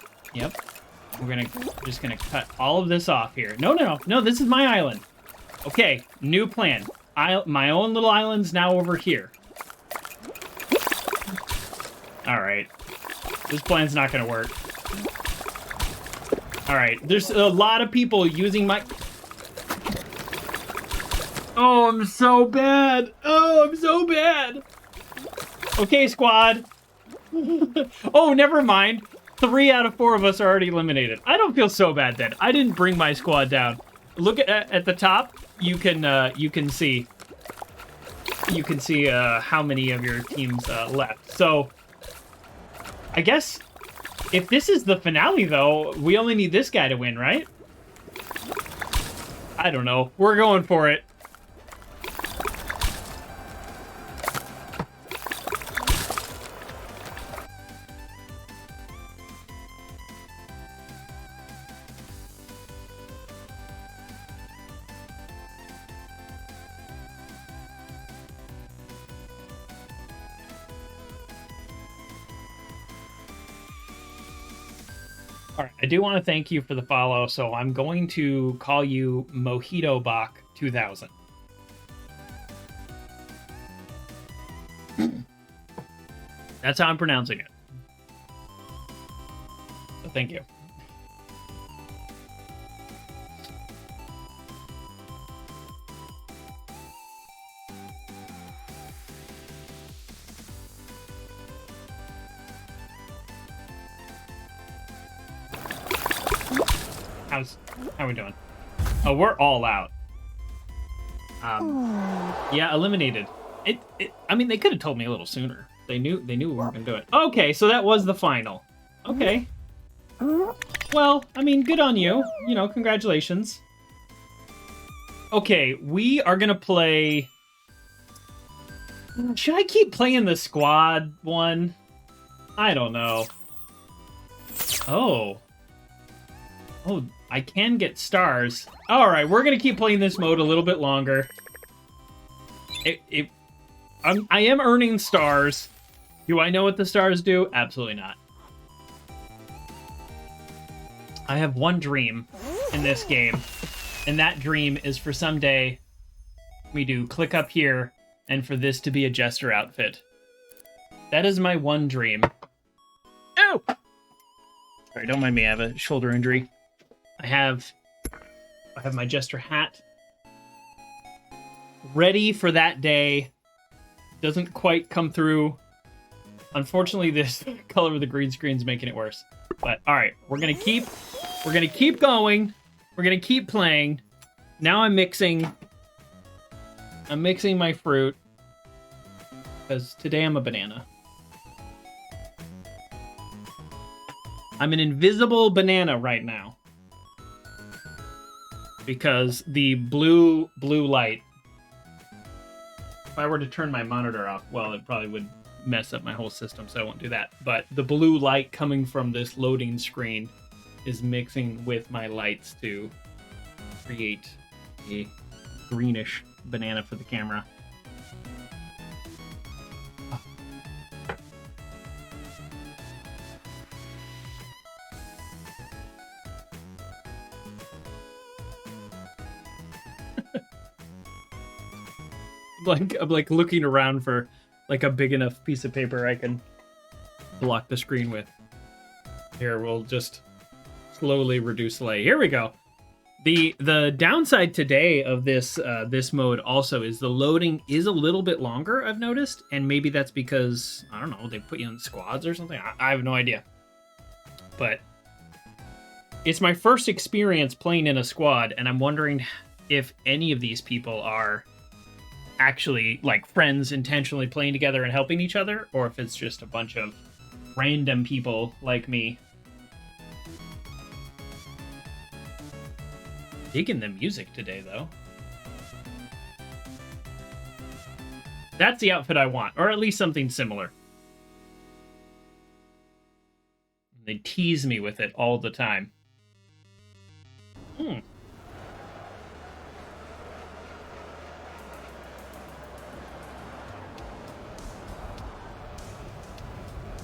We're just gonna cut all of this off here. No, this is my island. Okay, new plan. My own little island's now over here. Alright. This plan's not gonna work. Alright, there's a lot of people using my... Oh, I'm so bad. Okay, squad. Oh, never mind. 3 out of 4 of us are already eliminated. I don't feel so bad then. I didn't bring my squad down. Look at the top. You can see. You can see how many of your teams left. So, I guess if this is the finale, though, we only need this guy to win, right? I don't know. We're going for it. All right, I do want to thank you for the follow, so I'm going to call you Mojito Bach 2000. That's how I'm pronouncing it. So thank you. How are we doing? Oh, we're all out. Yeah, eliminated. I mean, they could have told me a little sooner. They knew we weren't gonna do it. Okay, so that was the final. Okay. Well, I mean, good on you. You know, congratulations. Okay, we are gonna play. Should I keep playing the squad one? I don't know. Oh, I can get stars. All right, we're gonna keep playing this mode a little bit longer. I am earning stars. Do I know what the stars do? Absolutely not. I have one dream in this game, and that dream is for someday we do click up here and for this to be a jester outfit. That is my one dream. Oh! Sorry, don't mind me. I have a shoulder injury. I have my jester hat ready for that day. Doesn't quite come through. Unfortunately, this color of the green screen is making it worse. But all right, we're gonna keep going. We're gonna keep playing. Now I'm mixing my fruit because today I'm a banana. I'm an invisible banana right now because the blue light. If I were to turn my monitor off, well, it probably would mess up my whole system, so I won't do that. But the blue light coming from this loading screen is mixing with my lights to create a greenish banana for the camera. I'm like looking around for like a big enough piece of paper I can block the screen with. Here, we'll just slowly reduce light. Here we go. The downside today of this this mode also is the loading is a little bit longer, I've noticed, and maybe that's because, I don't know, they put you in squads or something. I have no idea. But it's my first experience playing in a squad, and I'm wondering if any of these people are actually like friends intentionally playing together and helping each other, or if it's just a bunch of random people like me. Digging the music today, though. That's the outfit I want, or at least something similar. They tease me with it all the time.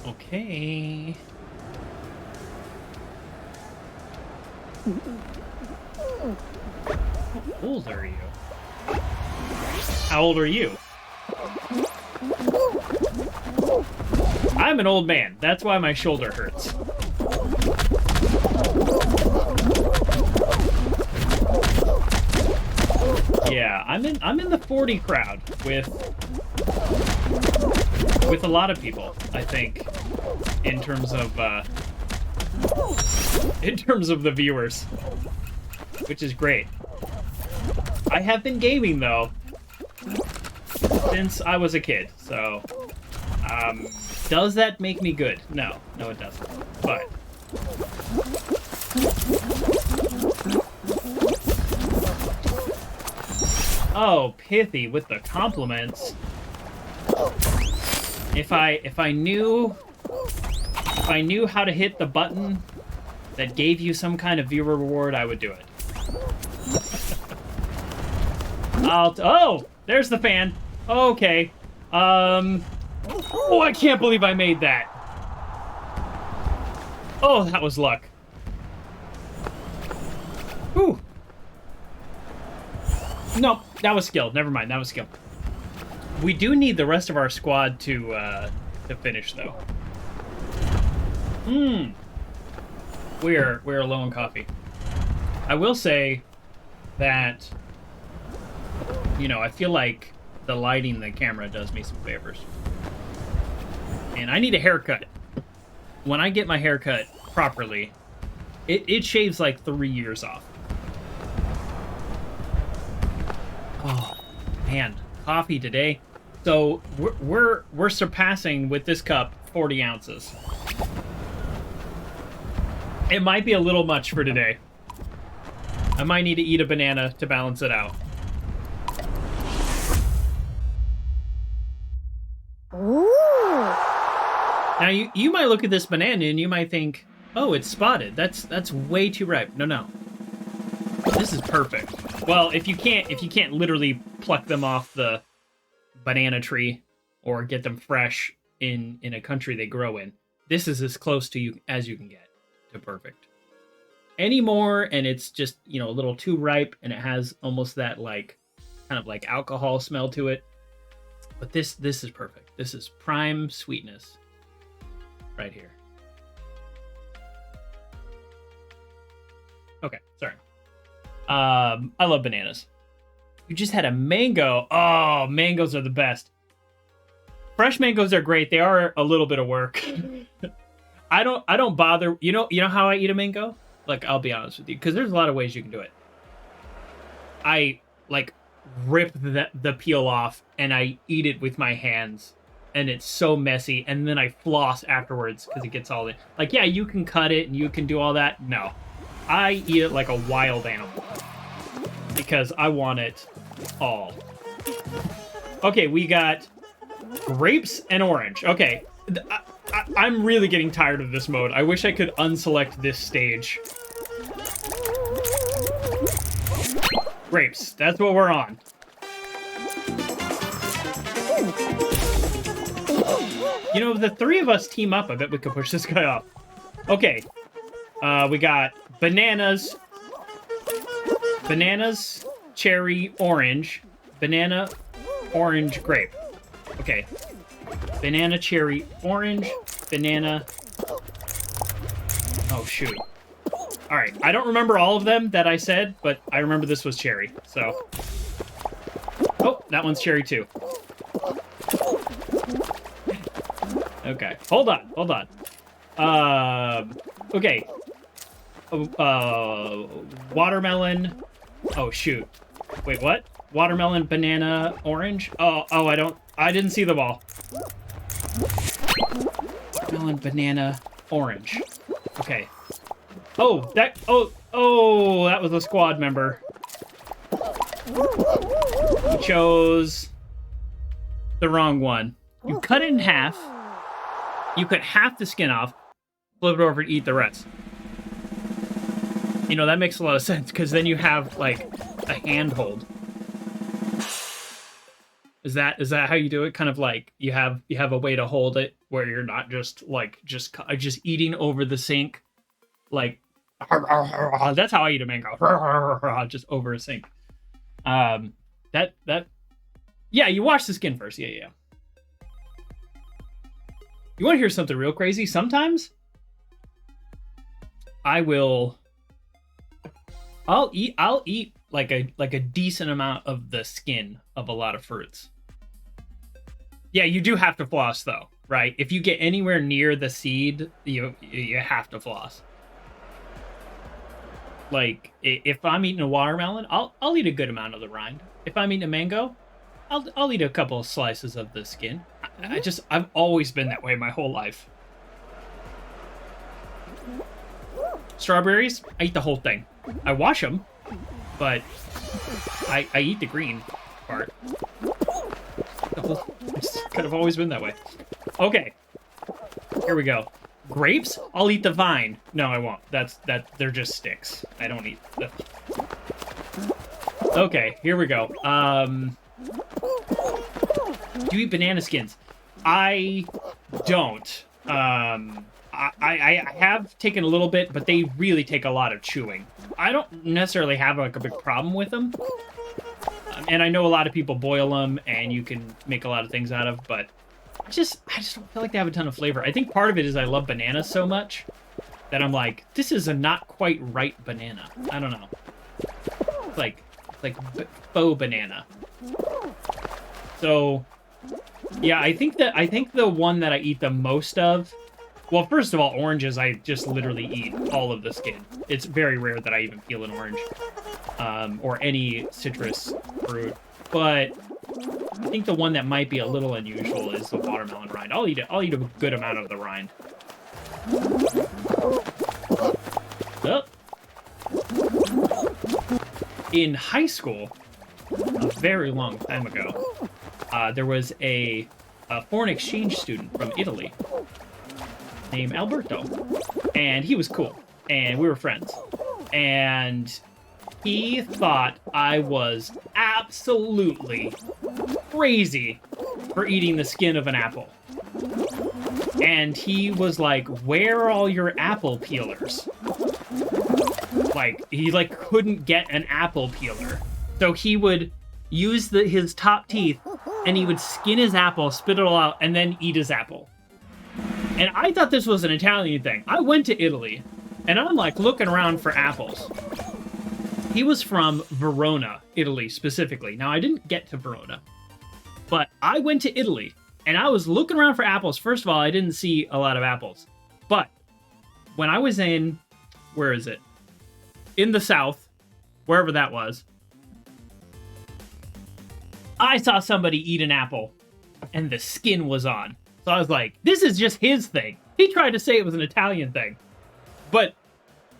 Okay. How old are you? How old are you? I'm an old man. That's why my shoulder hurts. Yeah, I'm in the 40 crowd with a lot of people, I think. in terms of the viewers, which is great. I have been gaming though since I was a kid, so does that make me good? No, it doesn't. But oh, Pithy with the compliments. If I knew how to hit the button that gave you some kind of viewer reward, I would do it. Oh, there's the fan. Okay. Oh, I can't believe I made that. Oh, that was luck. Whew. No, that was skill. Never mind, that was skill. We do need the rest of our squad to finish, though. We're low on coffee. I will say that, you know, I feel like the lighting in the camera does me some favors. And I need a haircut. When I get my haircut properly, it shaves like 3 years off. Oh, man, coffee today. So we're surpassing with this cup 40 ounces. It might be a little much for today. I might need to eat a banana to balance it out. Ooh. Now you might look at this banana and you might think, oh, it's spotted. That's way too ripe. No. This is perfect. Well, if you can't literally pluck them off the banana tree or get them fresh in a country they grow in, this is as close to you as you can get to perfect. Any more and it's just, you know, a little too ripe and it has almost that like kind of like alcohol smell to it. But this is perfect. This is prime sweetness right here. Okay, sorry. I love bananas. You just had a mango. Oh, mangoes are the best. Fresh mangoes are great. They are a little bit of work. I don't bother. You know how I eat a mango? Like, I'll be honest with you, because there's a lot of ways you can do it. I like rip the peel off and I eat it with my hands, and it's so messy, and then I floss afterwards because it gets all in. Like, yeah, you can cut it and you can do all that. No, I eat it like a wild animal because I want it all. Okay, we got grapes and orange. Okay, I'm really getting tired of this mode. I wish I could unselect this stage. Grapes, that's what we're on. You know, if the three of us team up, I bet we could push this guy off. Okay, we got bananas, cherry, orange, banana, orange, grape. Okay, banana, cherry, orange, banana. Oh, shoot. All right, I don't remember all of them that I said, but I remember this was cherry, so. Oh, that one's cherry too. Okay, hold on. Okay. Watermelon. Oh, shoot. Wait, what? Watermelon, banana, orange? Oh, I didn't see the ball. Watermelon, banana, orange. Okay. Oh, that was a squad member. You chose the wrong one. You cut it in half. You cut half the skin off, flip it over and eat the rest. You know, that makes a lot of sense, because then you have, like, a handhold. Is that how you do it? Kind of like you have a way to hold it where you're not just eating over the sink, like that's how I eat a mango, just over a sink. Yeah, you wash the skin first. Yeah. You want to hear something real crazy? Sometimes I'll eat like a decent amount of the skin of a lot of fruits. Yeah, you do have to floss though, right? If you get anywhere near the seed, you have to floss. Like, if I'm eating a watermelon, I'll eat a good amount of the rind. If I'm eating a mango, I'll eat a couple of slices of the skin. I've always been that way my whole life. Strawberries, I eat the whole thing. I wash them, but I eat the green part. It's kind of always been that way. Okay, here we go. Grapes, I'll eat the vine. No, I won't. They're just sticks. I don't eat the... Okay, here we go. Do you eat banana skins? I don't. I have taken a little bit, but they really take a lot of chewing. I don't necessarily have like a big problem with them. And I know a lot of people boil them and you can make a lot of things out of, but I just don't feel like they have a ton of flavor. I think part of it is I love bananas so much that I'm like, this is a not quite right banana. I don't know. It's like faux banana. So yeah, I think the one that I eat the most of, well, first of all, oranges, I just literally eat all of the skin. It's very rare that I even peel an orange, or any citrus fruit. But I think the one that might be a little unusual is the watermelon rind. I'll eat a good amount of the rind. Oh. In high school, a very long time ago, there was a foreign exchange student from Italy named Alberto, and he was cool, and we were friends, and he thought I was absolutely crazy for eating the skin of an apple. And he was like, where are all your apple peelers? Like, he like couldn't get an apple peeler. So he would use his top teeth and he would skin his apple, spit it all out, and then eat his apple. And I thought this was an Italian thing. I went to Italy and I'm like looking around for apples. He was from Verona, Italy specifically. Now I didn't get to Verona, but I went to Italy and I was looking around for apples. First of all, I didn't see a lot of apples, but when I was in, where is it? In the south, wherever that was, I saw somebody eat an apple and the skin was on. So I was like, this is just his thing. He tried to say it was an Italian thing. But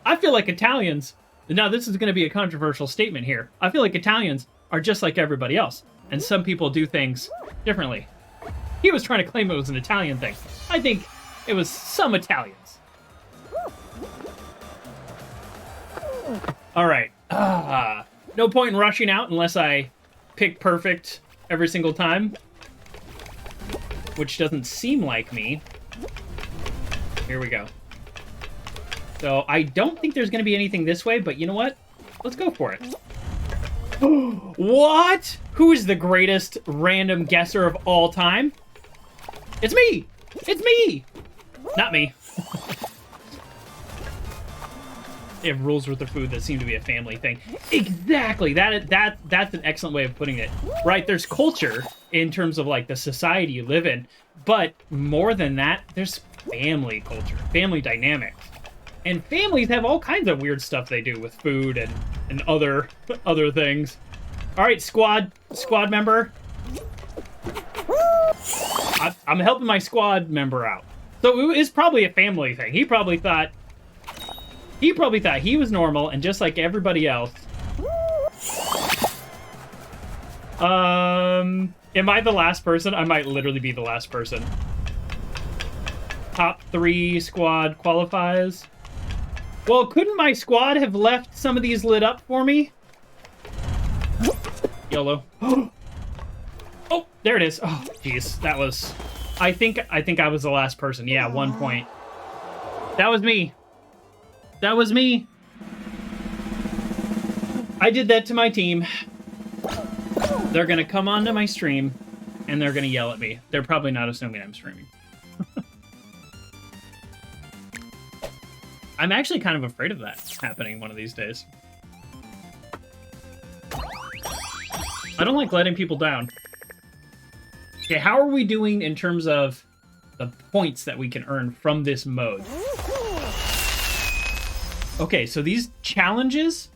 I feel like Italians, now this is going to be a controversial statement here. I feel like Italians are just like everybody else. And some people do things differently. He was trying to claim it was an Italian thing. I think it was some Italians. All right. No point in rushing out unless I pick perfect every single time, which doesn't seem like me. Here we go. So I don't think there's going to be anything this way, but you know what? Let's go for it. What? Who is the greatest random guesser of all time? It's me! It's me! Not me. They have rules with their food that seem to be a family thing. Exactly. That's an excellent way of putting it. Right, there's culture in terms of like the society you live in, but more than that, there's family culture, family dynamics. And families have all kinds of weird stuff they do with food and other things. All right, squad member. I'm helping my squad member out. So it's probably a family thing. He probably thought he was normal and just like everybody else. Am I the last person? I might literally be the last person. Top 3 squad qualifies. Well, couldn't my squad have left some of these lit up for me? YOLO. Oh, there it is. Oh, jeez. That was... I think I was the last person. Yeah, 1 point. That was me. That was me. I did that to my team. They're gonna come onto my stream, and they're gonna yell at me. They're probably not assuming I'm streaming. I'm actually kind of afraid of that happening one of these days. I don't like letting people down. Okay, how are we doing in terms of the points that we can earn from this mode. Okay, so these challenges,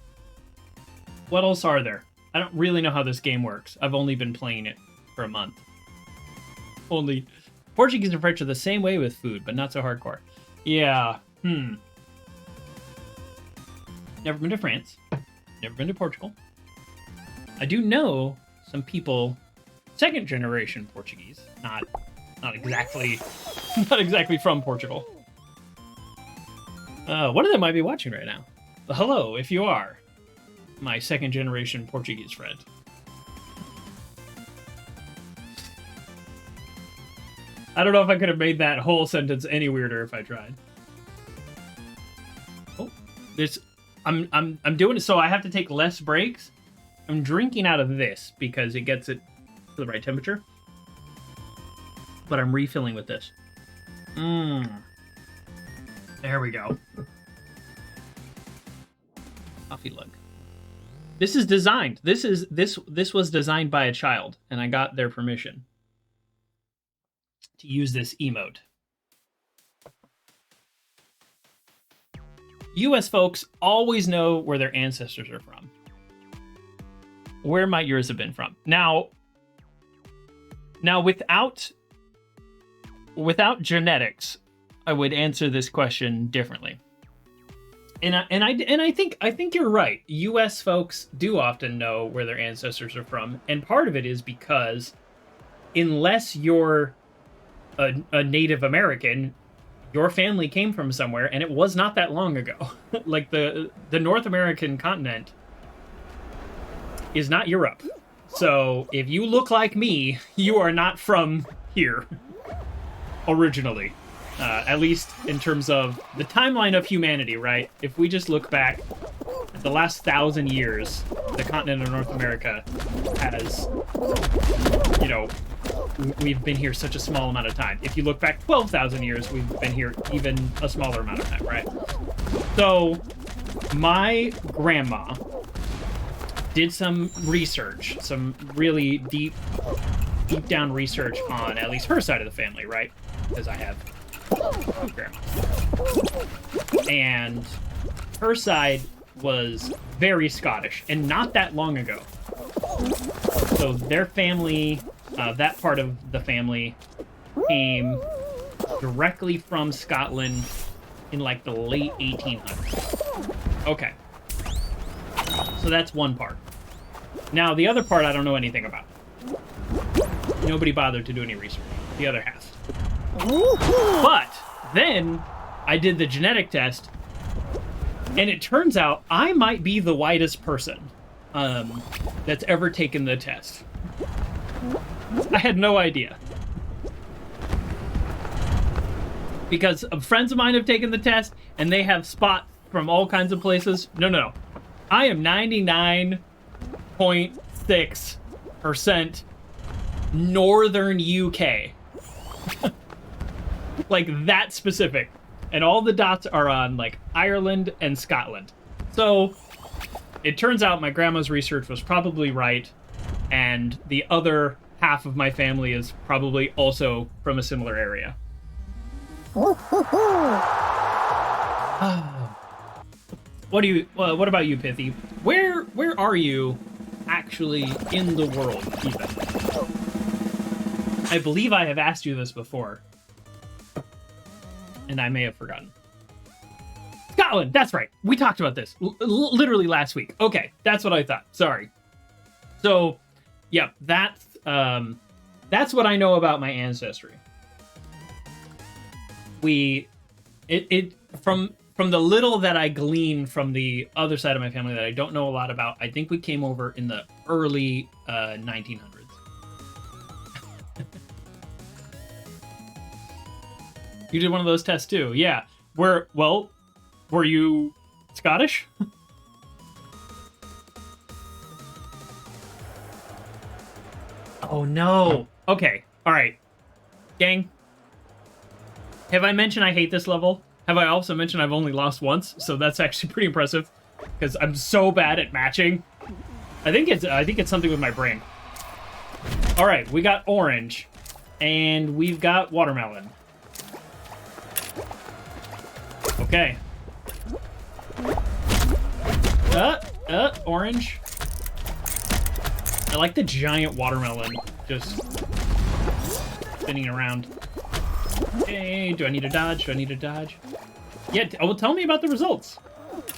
what else are there? I don't really know how this game works. I've only been playing it for a month. Only Portuguese and French are the same way with food, but not so hardcore. Yeah, Never been to France. Never been to Portugal. I do know some people, second generation Portuguese, not exactly from Portugal. One of them might be watching right now. Hello, if you are my second generation Portuguese friend. I don't know if I could have made that whole sentence any weirder if I tried. Oh, I'm doing it so I have to take less breaks. I'm drinking out of this because it gets it to the right temperature. But I'm refilling with this. There we go. Coffee lug. This is designed. This was designed by a child, and I got their permission to use this emote. US folks always know where their ancestors are from. Where might yours have been from? Now without genetics, I would answer this question differently. And I think you're right. US folks do often know where their ancestors are from, and part of it is because unless you're a Native American, your family came from somewhere, and it was not that long ago. Like the North American continent is not Europe. So if you look like me, you are not from here originally. At least in terms of the timeline of humanity, right? If we just look back at the last 1,000 years, the continent of North America has, we've been here such a small amount of time. If you look back 12,000 years, we've been here even a smaller amount of time, right? So my grandma did some research, some really deep down research on at least her side of the family, right? Because I have two grandmas. And her side was very Scottish, and not that long ago. So their family, that part of the family, came directly from Scotland in like the late 1800s. Okay. So that's one part. Now, the other part I don't know anything about. Nobody bothered to do any research. The other half. But then I did the genetic test, and it turns out I might be the whitest person that's ever taken the test. I had no idea. Because friends of mine have taken the test, and they have spots from all kinds of places. No. I am 99.6% Northern UK. Like, that specific. And all the dots are on, like, Ireland and Scotland. So, it turns out my grandma's research was probably right, and the other half of my family is probably also from a similar area. What about you, Pithy? Where are you actually in the world, even? I believe I have asked you this before, and I may have forgotten. Scotland, that's right. We talked about this literally last week. Okay, that's what I thought. Sorry. So, yeah, that's what I know about my ancestry. From the little that I glean from the other side of my family that I don't know a lot about, I think we came over in the early 1900s. You did one of those tests too, yeah. Were you Scottish? Oh no. Okay, alright. Gang. Have I mentioned I hate this level? Have I also mentioned I've only lost once? So that's actually pretty impressive, because I'm so bad at matching. I think it's something with my brain. All right, we got orange, and we've got watermelon. Okay. Orange. I like the giant watermelon just spinning around. Hey, do I need to dodge? Do I need to dodge? Yeah, well, tell me about the results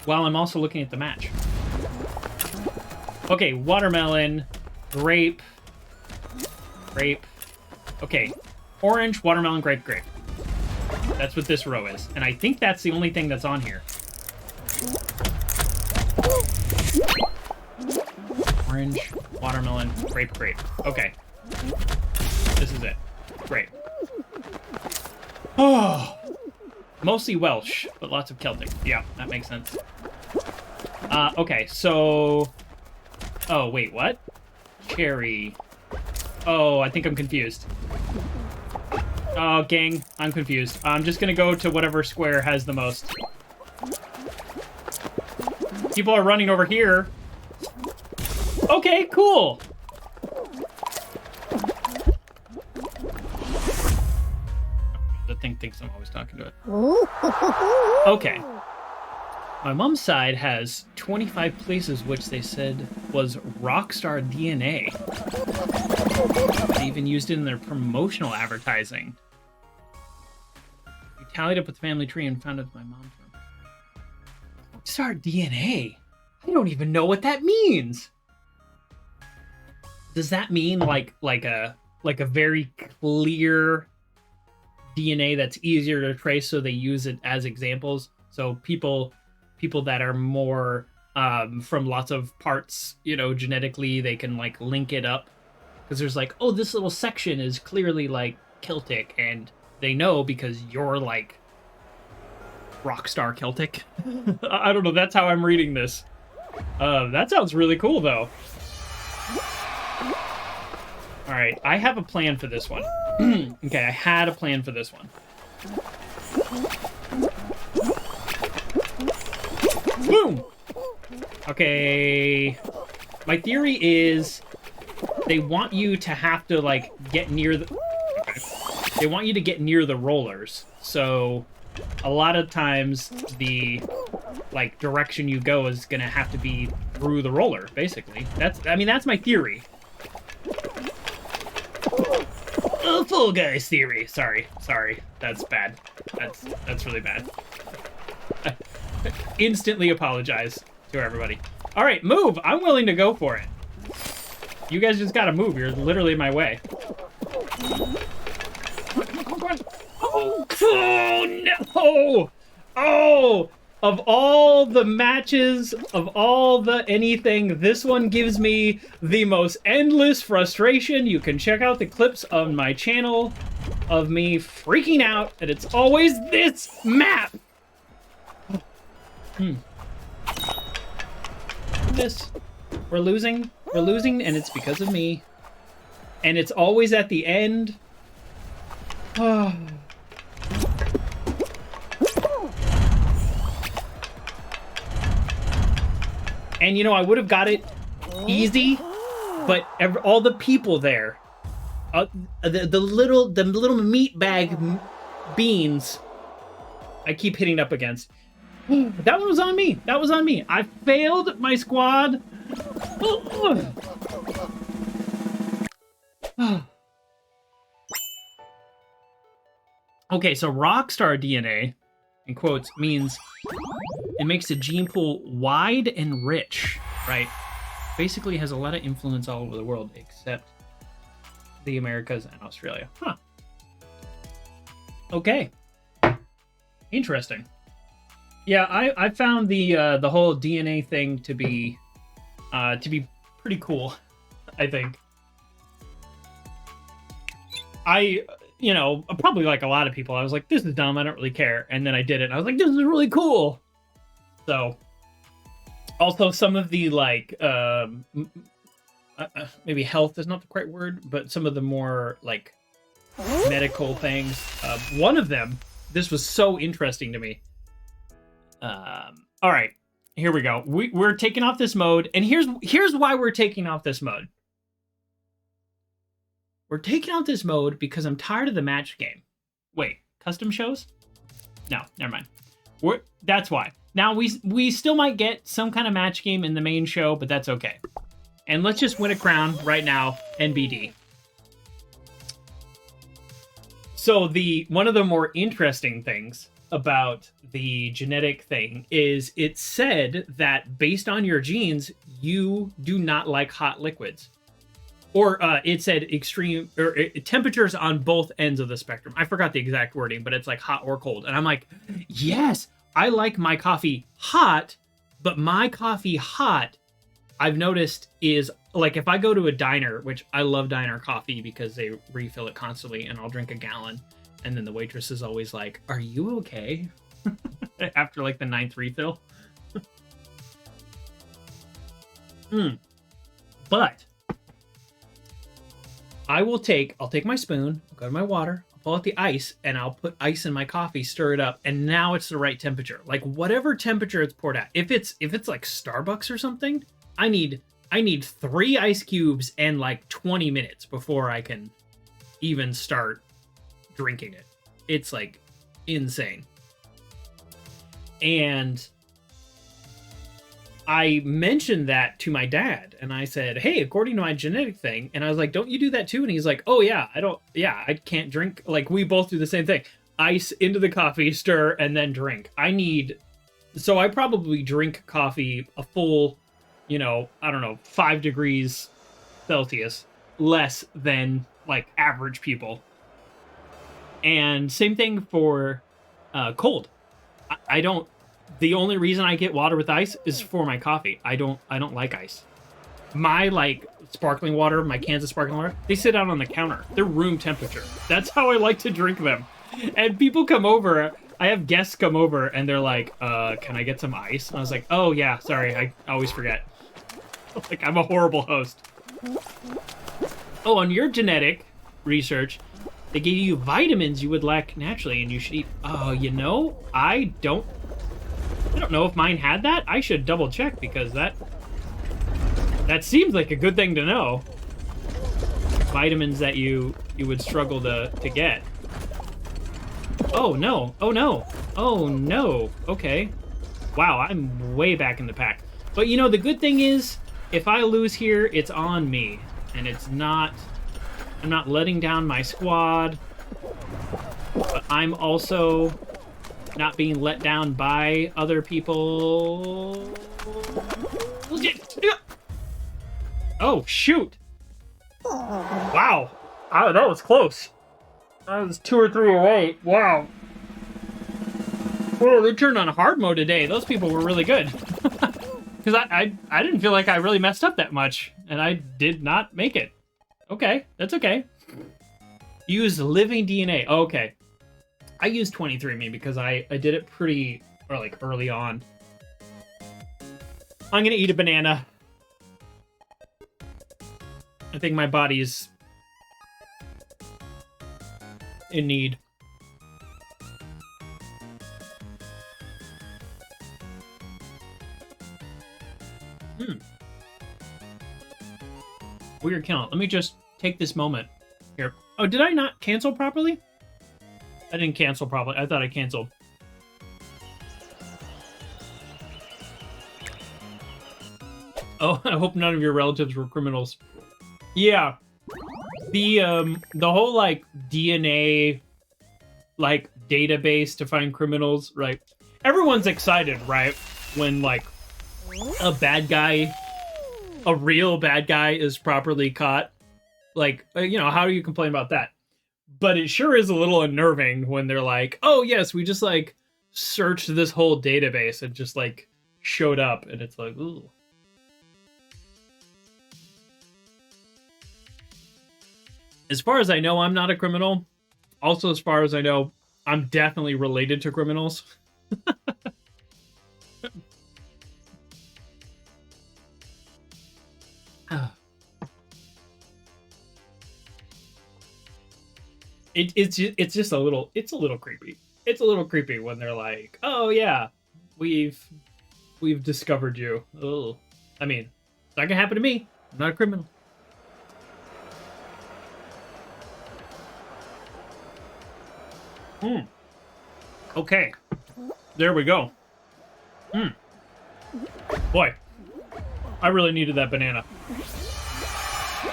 while I'm also looking at the match. Okay, watermelon, grape, grape. Okay, orange, watermelon, grape, grape. That's what this row is. And I think that's the only thing that's on here. Orange, watermelon, grape, grape. Okay. This is it. Great. Oh, mostly Welsh, but lots of Celtic. Yeah, that makes sense. Okay, so... Oh, wait, what? Cherry. Oh, I think I'm confused. Oh, gang, I'm confused. I'm just gonna go to whatever square has the most. People are running over here. Okay, cool. The thing thinks I'm always talking to it. Okay. My mom's side has 25 places which they said was Rockstar DNA. They even used it in their promotional advertising. We tallied up with the family tree and found out my mom's room. Rockstar DNA? I don't even know what that means. Does that mean like a very clear DNA that's easier to trace, so they use it as examples? So people that are more from lots of parts, you know, genetically, they can like link it up, because there's like, oh, this little section is clearly like Celtic, and they know because you're like Rockstar Celtic. I don't know, that's how I'm reading this. That sounds really cool though. All right, I have a plan for this one. Okay, I had a plan for this one. Boom! Okay, my theory is they want you to have to, like, get near the... Okay. They want you to get near the rollers, so a lot of times the, like, direction you go is gonna have to be through the roller, basically. That's my theory. Full Guys theory. Sorry. That's bad. That's really bad. I instantly apologize to everybody. All right, move. I'm willing to go for it. You guys just gotta move. You're literally in my way. Oh no! Oh! Of all the matches, of all the anything, this one gives me the most endless frustration. You can check out the clips on my channel of me freaking out, and it's always this map! This. We're losing, and it's because of me. And it's always at the end. Oh. And, you know, I would have got it easy, but all the people there, the little meat bag beans I keep hitting up against. That one was on me. That was on me. I failed my squad. Okay, so Rockstar DNA, in quotes, means it makes the gene pool wide and rich, right? Basically has a lot of influence all over the world, except the Americas and Australia. Huh. Okay. Interesting. Yeah, I found the whole DNA thing to be pretty cool, I think. You know, probably like a lot of people, I was like, this is dumb, I don't really care. And then I did it, and I was like, this is really cool. So, also some of the, like, maybe health is not the correct word, but some of the more, like, medical things. One of them, this was so interesting to me. All right, here we go. We're taking off this mode, and here's why we're taking off this mode. We're taking out this mode because I'm tired of the match game. Wait, custom shows? No, never mind. That's why. Now we still might get some kind of match game in the main show, but that's okay. And let's just win a crown right now, NBD. So one of the more interesting things about the genetic thing is it said that based on your genes, you do not like hot liquids. Or it said extreme or temperatures on both ends of the spectrum. I forgot the exact wording, but it's like hot or cold. And I'm like, yes, I like my coffee hot, but my coffee hot, I've noticed, is like if I go to a diner, which I love diner coffee because they refill it constantly, and I'll drink a gallon, and then the waitress is always like, "Are you okay?" After like the 9th refill. But I'll take my spoon, go to my water, I'll pull out the ice, and I'll put ice in my coffee, stir it up, and now it's the right temperature. Like whatever temperature it's poured at. If it's like Starbucks or something, I need 3 ice cubes and like 20 minutes before I can even start drinking it. It's like insane. And I mentioned that to my dad, and I said, "Hey, according to my genetic thing," and I was like, "Don't you do that too?" And he's like, "Oh yeah, I can't drink." Like we both do the same thing: ice into the coffee, stir, and then drink. So I probably drink coffee a full, I don't know, 5 degrees Celsius less than like average people. And same thing for cold. I don't. The only reason I get water with ice is for my coffee. I don't like ice. My like sparkling water, my Kansas sparkling water, they sit out on the counter. They're room temperature. That's how I like to drink them. And people come over. I have guests come over and they're like, "Can I get some ice?" And I was like, "Oh yeah, sorry, I always forget." Like I'm a horrible host. Oh, on your genetic research, they gave you vitamins you would lack naturally, and you should eat. Oh, I don't know if mine had that. I should double check because that seems like a good thing to know. Vitamins that you would struggle to get. Oh no. Oh no. Oh no. Okay. Wow, I'm way back in the pack. But the good thing is, if I lose here, it's on me. And I'm not letting down my squad. But I'm also not being let down by other people. Oh, shoot. Wow. Oh, that was close. I was 2 or 3 away. Wow. Whoa, they turned on hard mode today. Those people were really good. Because I didn't feel like I really messed up that much. And I did not make it. Okay, that's okay. Use living DNA. Oh, okay. I used 23andMe because I did it pretty, or like early on. I'm gonna eat a banana. I think my body's in need. Weird count. Let me just take this moment here. Oh, did I not cancel properly? I didn't cancel properly. I thought I canceled. Oh, I hope none of your relatives were criminals. Yeah. The whole like DNA like database to find criminals, right? Everyone's excited, right? When like a bad guy, a real bad guy is properly caught. Like, how do you complain about that? But it sure is a little unnerving when they're like, "Oh yes, we just like searched this whole database and just like showed up," and it's like, ooh. As far as I know, I'm not a criminal. Also, as far as I know, I'm definitely related to criminals. It's just a little creepy. It's a little creepy when they're like, "Oh yeah, we've discovered you." Oh, I mean, that can happen to me. I'm not a criminal. Okay. There we go. Boy, I really needed that banana.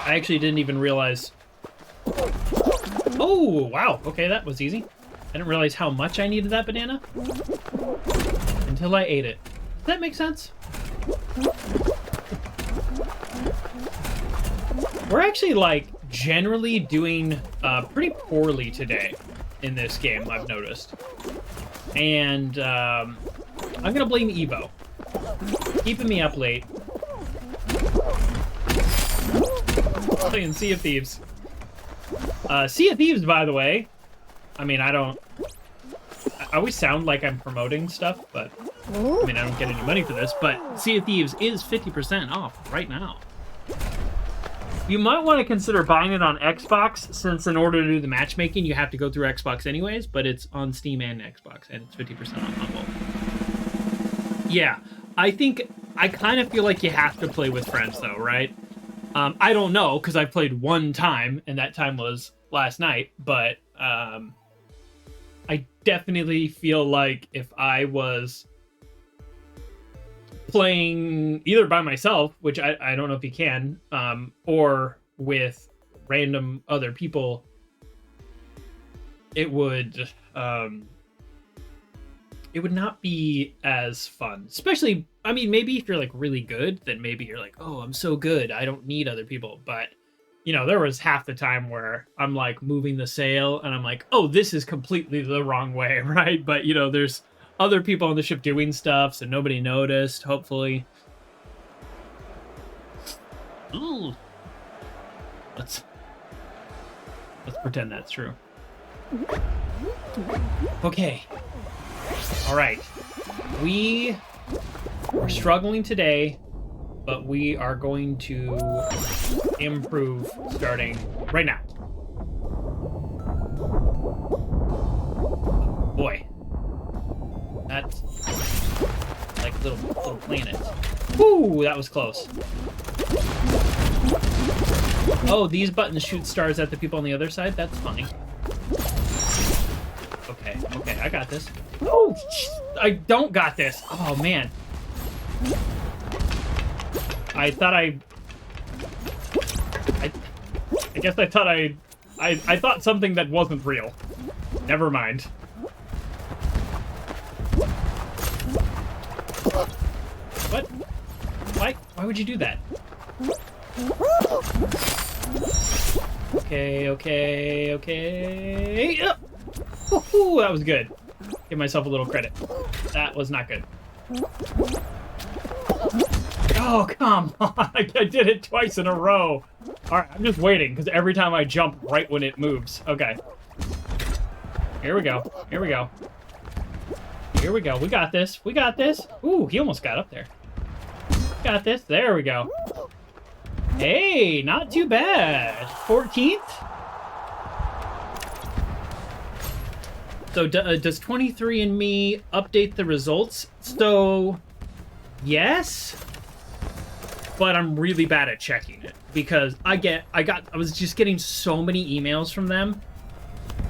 I actually didn't even realize... Oh, wow. Okay, that was easy. I didn't realize how much I needed that banana until I ate it. Does that make sense? We're actually, like, generally doing pretty poorly today in this game, I've noticed. And I'm going to blame Evo. Keeping me up late. Playing Sea of Thieves. Sea of Thieves, by the way. I mean, I always sound like I'm promoting stuff, but... I mean, I don't get any money for this, but Sea of Thieves is 50% off right now. You might want to consider buying it on Xbox, since in order to do the matchmaking, you have to go through Xbox anyways, but it's on Steam and Xbox, and it's 50% off on both. Yeah, I kind of feel like you have to play with friends, though, right? I don't know, because I played one time, and that time was last night, but I definitely feel like if I was playing either by myself, which I don't know if you can, or with random other people, it would not be as fun. Especially, I mean, maybe if you're like really good, then maybe you're like, oh, I'm so good, I don't need other people. But you know, there was half the time where I'm like moving the sail and I'm like, oh, this is completely the wrong way, right? But you know, there's other people on the ship doing stuff, so nobody noticed, hopefully. Ooh. Let's pretend that's true. Okay. All right. We are struggling today, but we are going to improve starting right now. Boy. That's like little planet. Woo, that was close. Oh, these buttons shoot stars at the people on the other side? That's funny. Okay, I got this. Oh, I don't got this. Oh, man. I thought I guess I thought I thought something that wasn't real. Never mind. What? Why would you do that? Okay. Woohoo, that was good. Give myself a little credit. That was not good. Oh, come on. I did it twice in a row. All right, I'm just waiting, because every time I jump right when it moves. Okay. Here we go. We got this. Ooh, he almost got up there. Got this. There we go. Hey, not too bad. 14th? So does 23andMe update the results? So, yes, but I'm really bad at checking it because I was just getting so many emails from them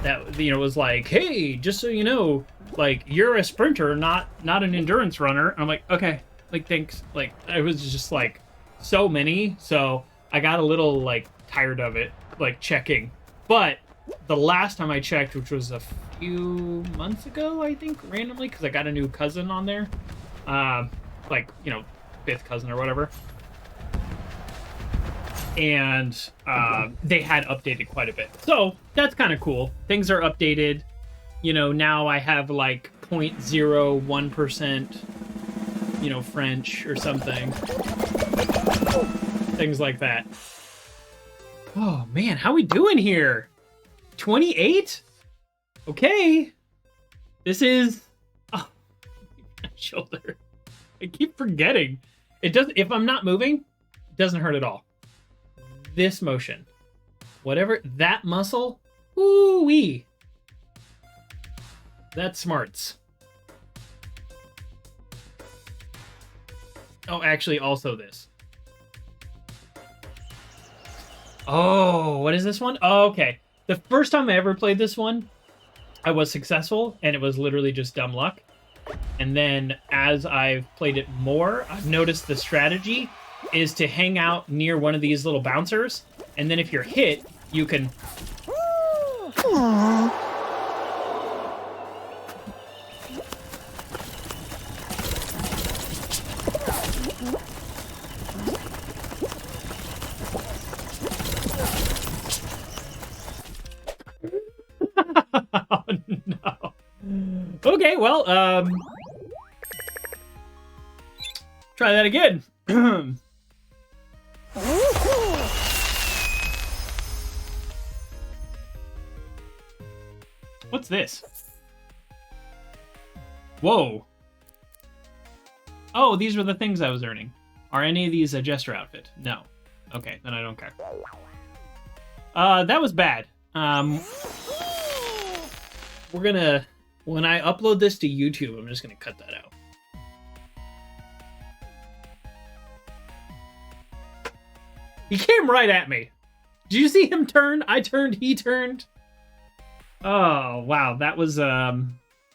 that, you know, was like, hey, just so you know, like, you're a sprinter, not an endurance runner. And I'm like, okay, like, thanks. Like, I was just like so many, so I got a little like tired of it, like checking. But the last time I checked, which was a few months ago, I think, randomly, because I got a new cousin on there, like, you know, 5th cousin or whatever, and they had updated quite a bit, so that's kind of cool. Things are updated, you know. Now I have like 0.01%, you know, French or something, things like that. Oh man, how we doing here? 28? Okay. This is... Oh, my shoulder. I keep forgetting. It doesn't... If I'm not moving, it doesn't hurt at all. This motion. Whatever... That muscle... Ooh-wee. That's smarts. Oh, actually, also this. Oh, what is this one? Oh, okay. The first time I ever played this one, I was successful, and it was literally just dumb luck. And then as I've played it more, I've noticed the strategy is to hang out near one of these little bouncers, and then if you're hit, you can... Oh, no. Okay, well, try that again. What's this? Whoa. Oh, these were the things I was earning. Are any of these a Jester outfit? No. Okay, then I don't care. That was bad. We're gonna... When I upload this to YouTube, I'm just gonna cut that out. He came right at me. Did you see him turn? I turned, he turned. Oh, wow. That was, I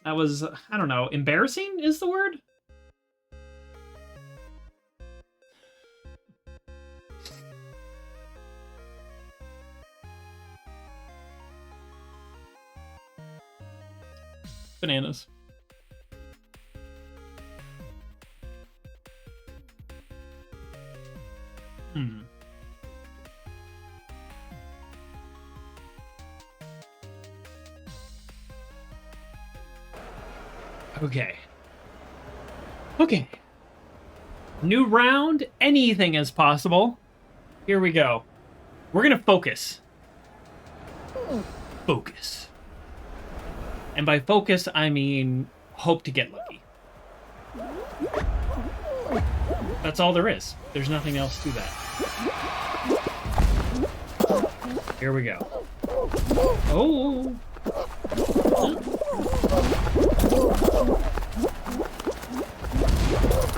don't know, embarrassing is the word? Bananas. Okay. Okay. New round. Anything is possible. Here we go. We're gonna focus. Focus. And by focus, I mean hope to get lucky. That's all there is. There's nothing else to that. Here we go. Oh.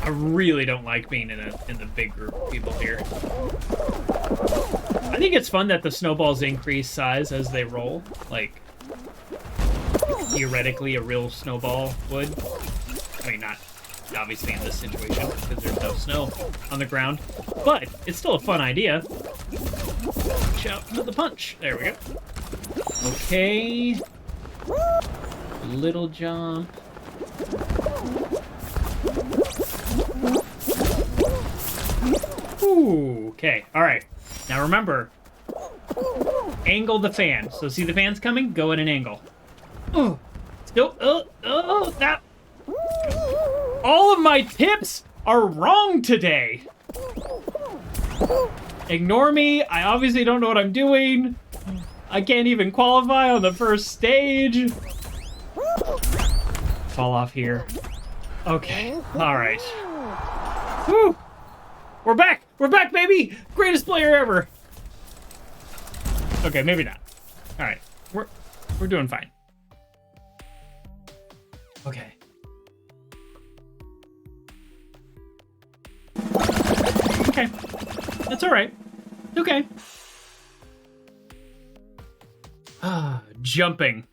I really don't like being in the big group of people here. I think it's fun that the snowballs increase size as they roll. Like, theoretically, a real snowball would. I mean, not obviously in this situation because there's no snow on the ground, but it's still a fun idea. Shout to the punch. There we go. Okay. Little jump. Ooh, okay, all right. Now remember, angle the fan. So see the fans coming? Go at an angle. Oh, still, that. All of my tips are wrong today. Ignore me. I obviously don't know what I'm doing. I can't even qualify on the first stage. Fall off here. Okay, all right. Woo! We're back! We're back, baby! Greatest player ever! Okay, maybe not. Alright. We're doing fine. Okay. Okay. That's alright. Okay. Jumping.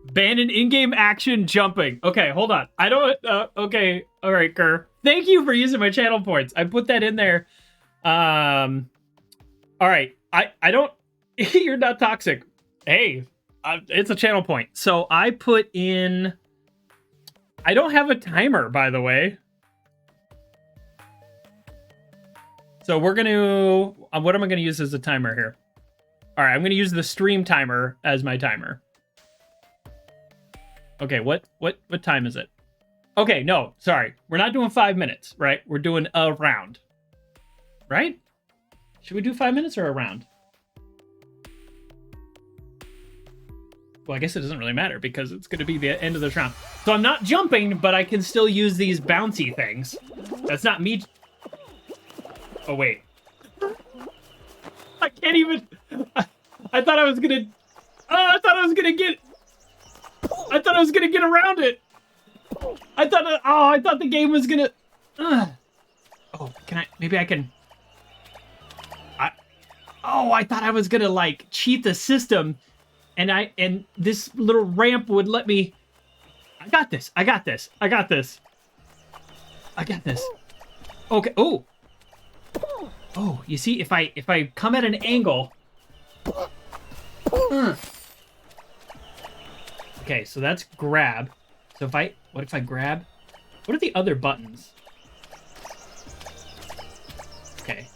Abandon in-game action jumping. Okay, hold on. I don't... okay. Alright, Kerr. Thank you for using my channel points. I put that in there. Alright. I don't... You're not toxic. Hey, it's a channel point. So I put in... I don't have a timer, by the way. So we're going to... what am I going to use as a timer here? Alright, I'm going to use the stream timer as my timer. Okay, what time is it? Okay, no, sorry. We're not doing 5 minutes, right? We're doing a round. Right? Should we do 5 minutes or a round? Well, I guess it doesn't really matter because it's going to be the end of this round. So I'm not jumping, but I can still use these bouncy things. That's not me. Oh, wait. I can't even... I thought I was going to... Oh, I thought I was going to get... I thought I was gonna get around it. I thought the game was gonna. Oh, can I? Maybe I can. I thought I was gonna like cheat the system, and this little ramp would let me. I got this. I got this. I got this. I got this. Okay. Oh. Oh, you see, if I come at an angle. Okay, so that's grab. So what if I grab? What are the other buttons? Okay.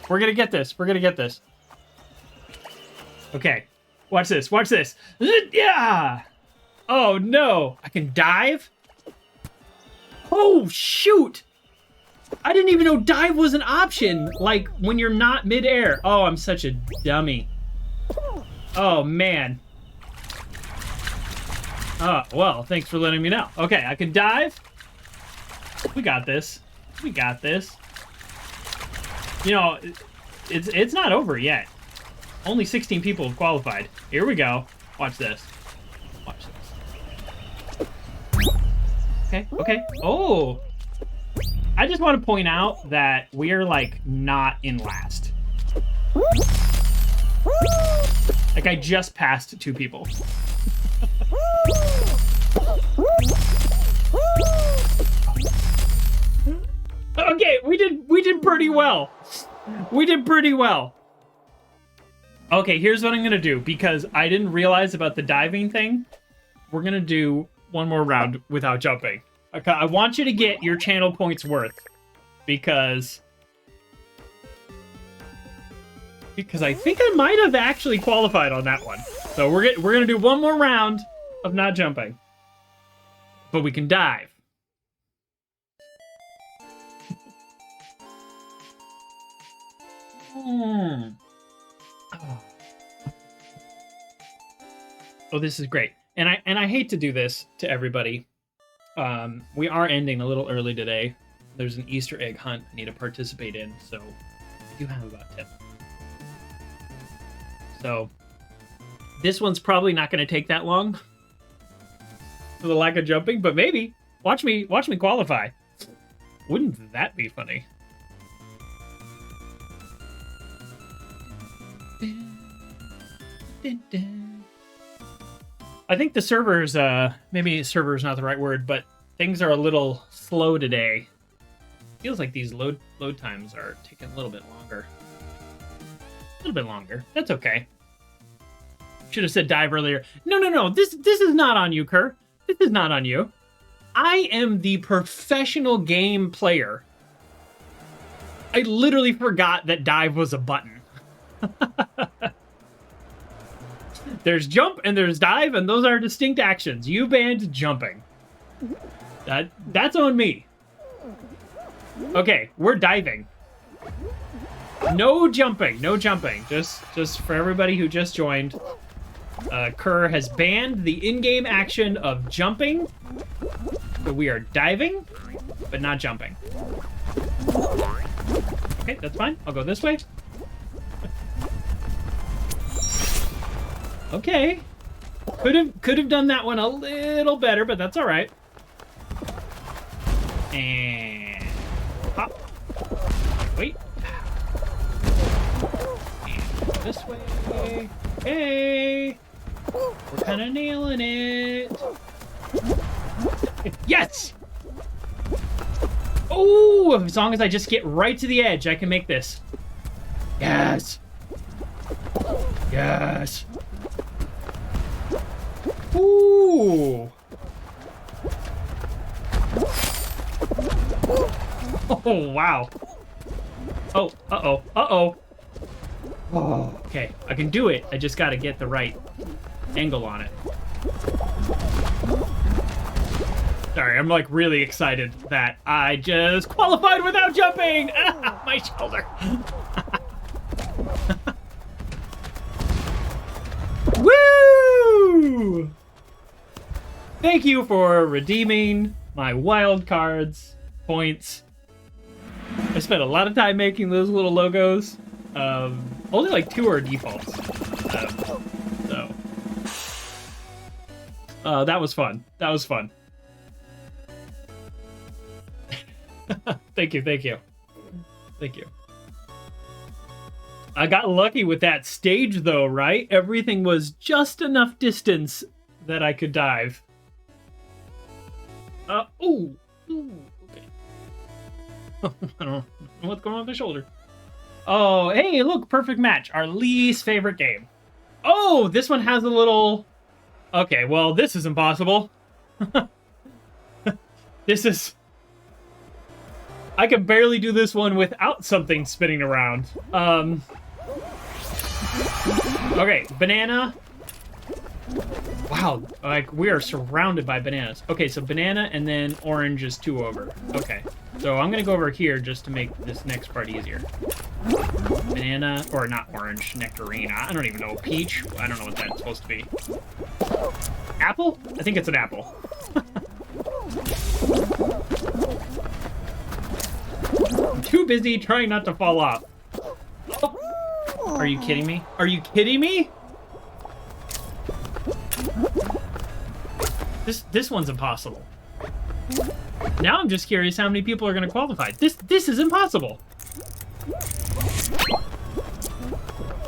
We're gonna get this. We're gonna get this. Okay. Watch this. Watch this. Yeah. Oh no. I can dive? Oh shoot. I didn't even know dive was an option. Like when you're not midair. Oh, I'm such a dummy. Oh man. Oh, well, thanks for letting me know. Okay, I can dive. We got this. We got this. You know, it's not over yet. Only 16 people have qualified. Here we go. Watch this. Watch this. Okay, okay. Oh. I just want to point out that we're, like, not in last. Like, I just passed 2 people. Okay, we did pretty well. We did pretty well. Okay, here's what I'm gonna do, because I didn't realize about the diving thing. We're gonna do one more round without jumping. Okay, I want you to get your channel points worth, because I think I might have actually qualified on that one. So we're gonna do one more round of not jumping, but we can dive. Oh, this is great. And I hate to do this to everybody. We are ending a little early today. There's an Easter egg hunt I need to participate in, so I do have about 10. So this one's probably not going to take that long for the lack of jumping, but maybe. Watch me qualify. Wouldn't that be funny? I think the servers, maybe server is not the right word, but things are a little slow today. Feels like these load times are taking a little bit longer. A little bit longer. That's okay. Should have said dive earlier. No. This is not on you, Kerr. This is not on you. I am the professional game player. I literally forgot that dive was a button. There's jump and there's dive, and those are distinct actions. You banned jumping. That's on me. Okay, we're diving. No jumping, no jumping. Just for everybody who just joined, Kerr has banned the in-game action of jumping. So we are diving, but not jumping. Okay, that's fine. I'll go this way. Okay. Could have done that one a little better, but that's all right. And hop. Wait. And this way. Hey. We're kind of nailing it. Yes. Oh, as long as I just get right to the edge, I can make this. Yes. Yes. Ooh. Oh, wow. Oh, uh-oh, uh-oh. Oh, okay, I can do it. I just gotta get the right angle on it. Sorry, I'm like really excited that I just qualified without jumping! Ah, my shoulder. Woo! Thank you for redeeming my wild cards points. I spent a lot of time making those little logos. Only like 2 are defaults. That was fun. That was fun. Thank you. I got lucky with that stage, though, right? Everything was just enough distance that I could dive. Ooh, okay. I don't know what's going on with my shoulder. Oh, hey, look, perfect match. Our least favorite game. Oh, this one has a little... Okay, well, this is impossible. This is... I can barely do this one without something spinning around. Okay, banana. Wow, like, we are surrounded by bananas. Okay, so banana and then orange is 2 over. Okay, so I'm gonna go over here just to make this next part easier. Banana, or not orange, nectarine. I don't even know. Peach? I don't know what that's supposed to be. Apple? I think it's an apple. I'm too busy trying not to fall off. Oh. Are you kidding me? Are you kidding me? This one's impossible. Now I'm just curious how many people are going to qualify. This is impossible.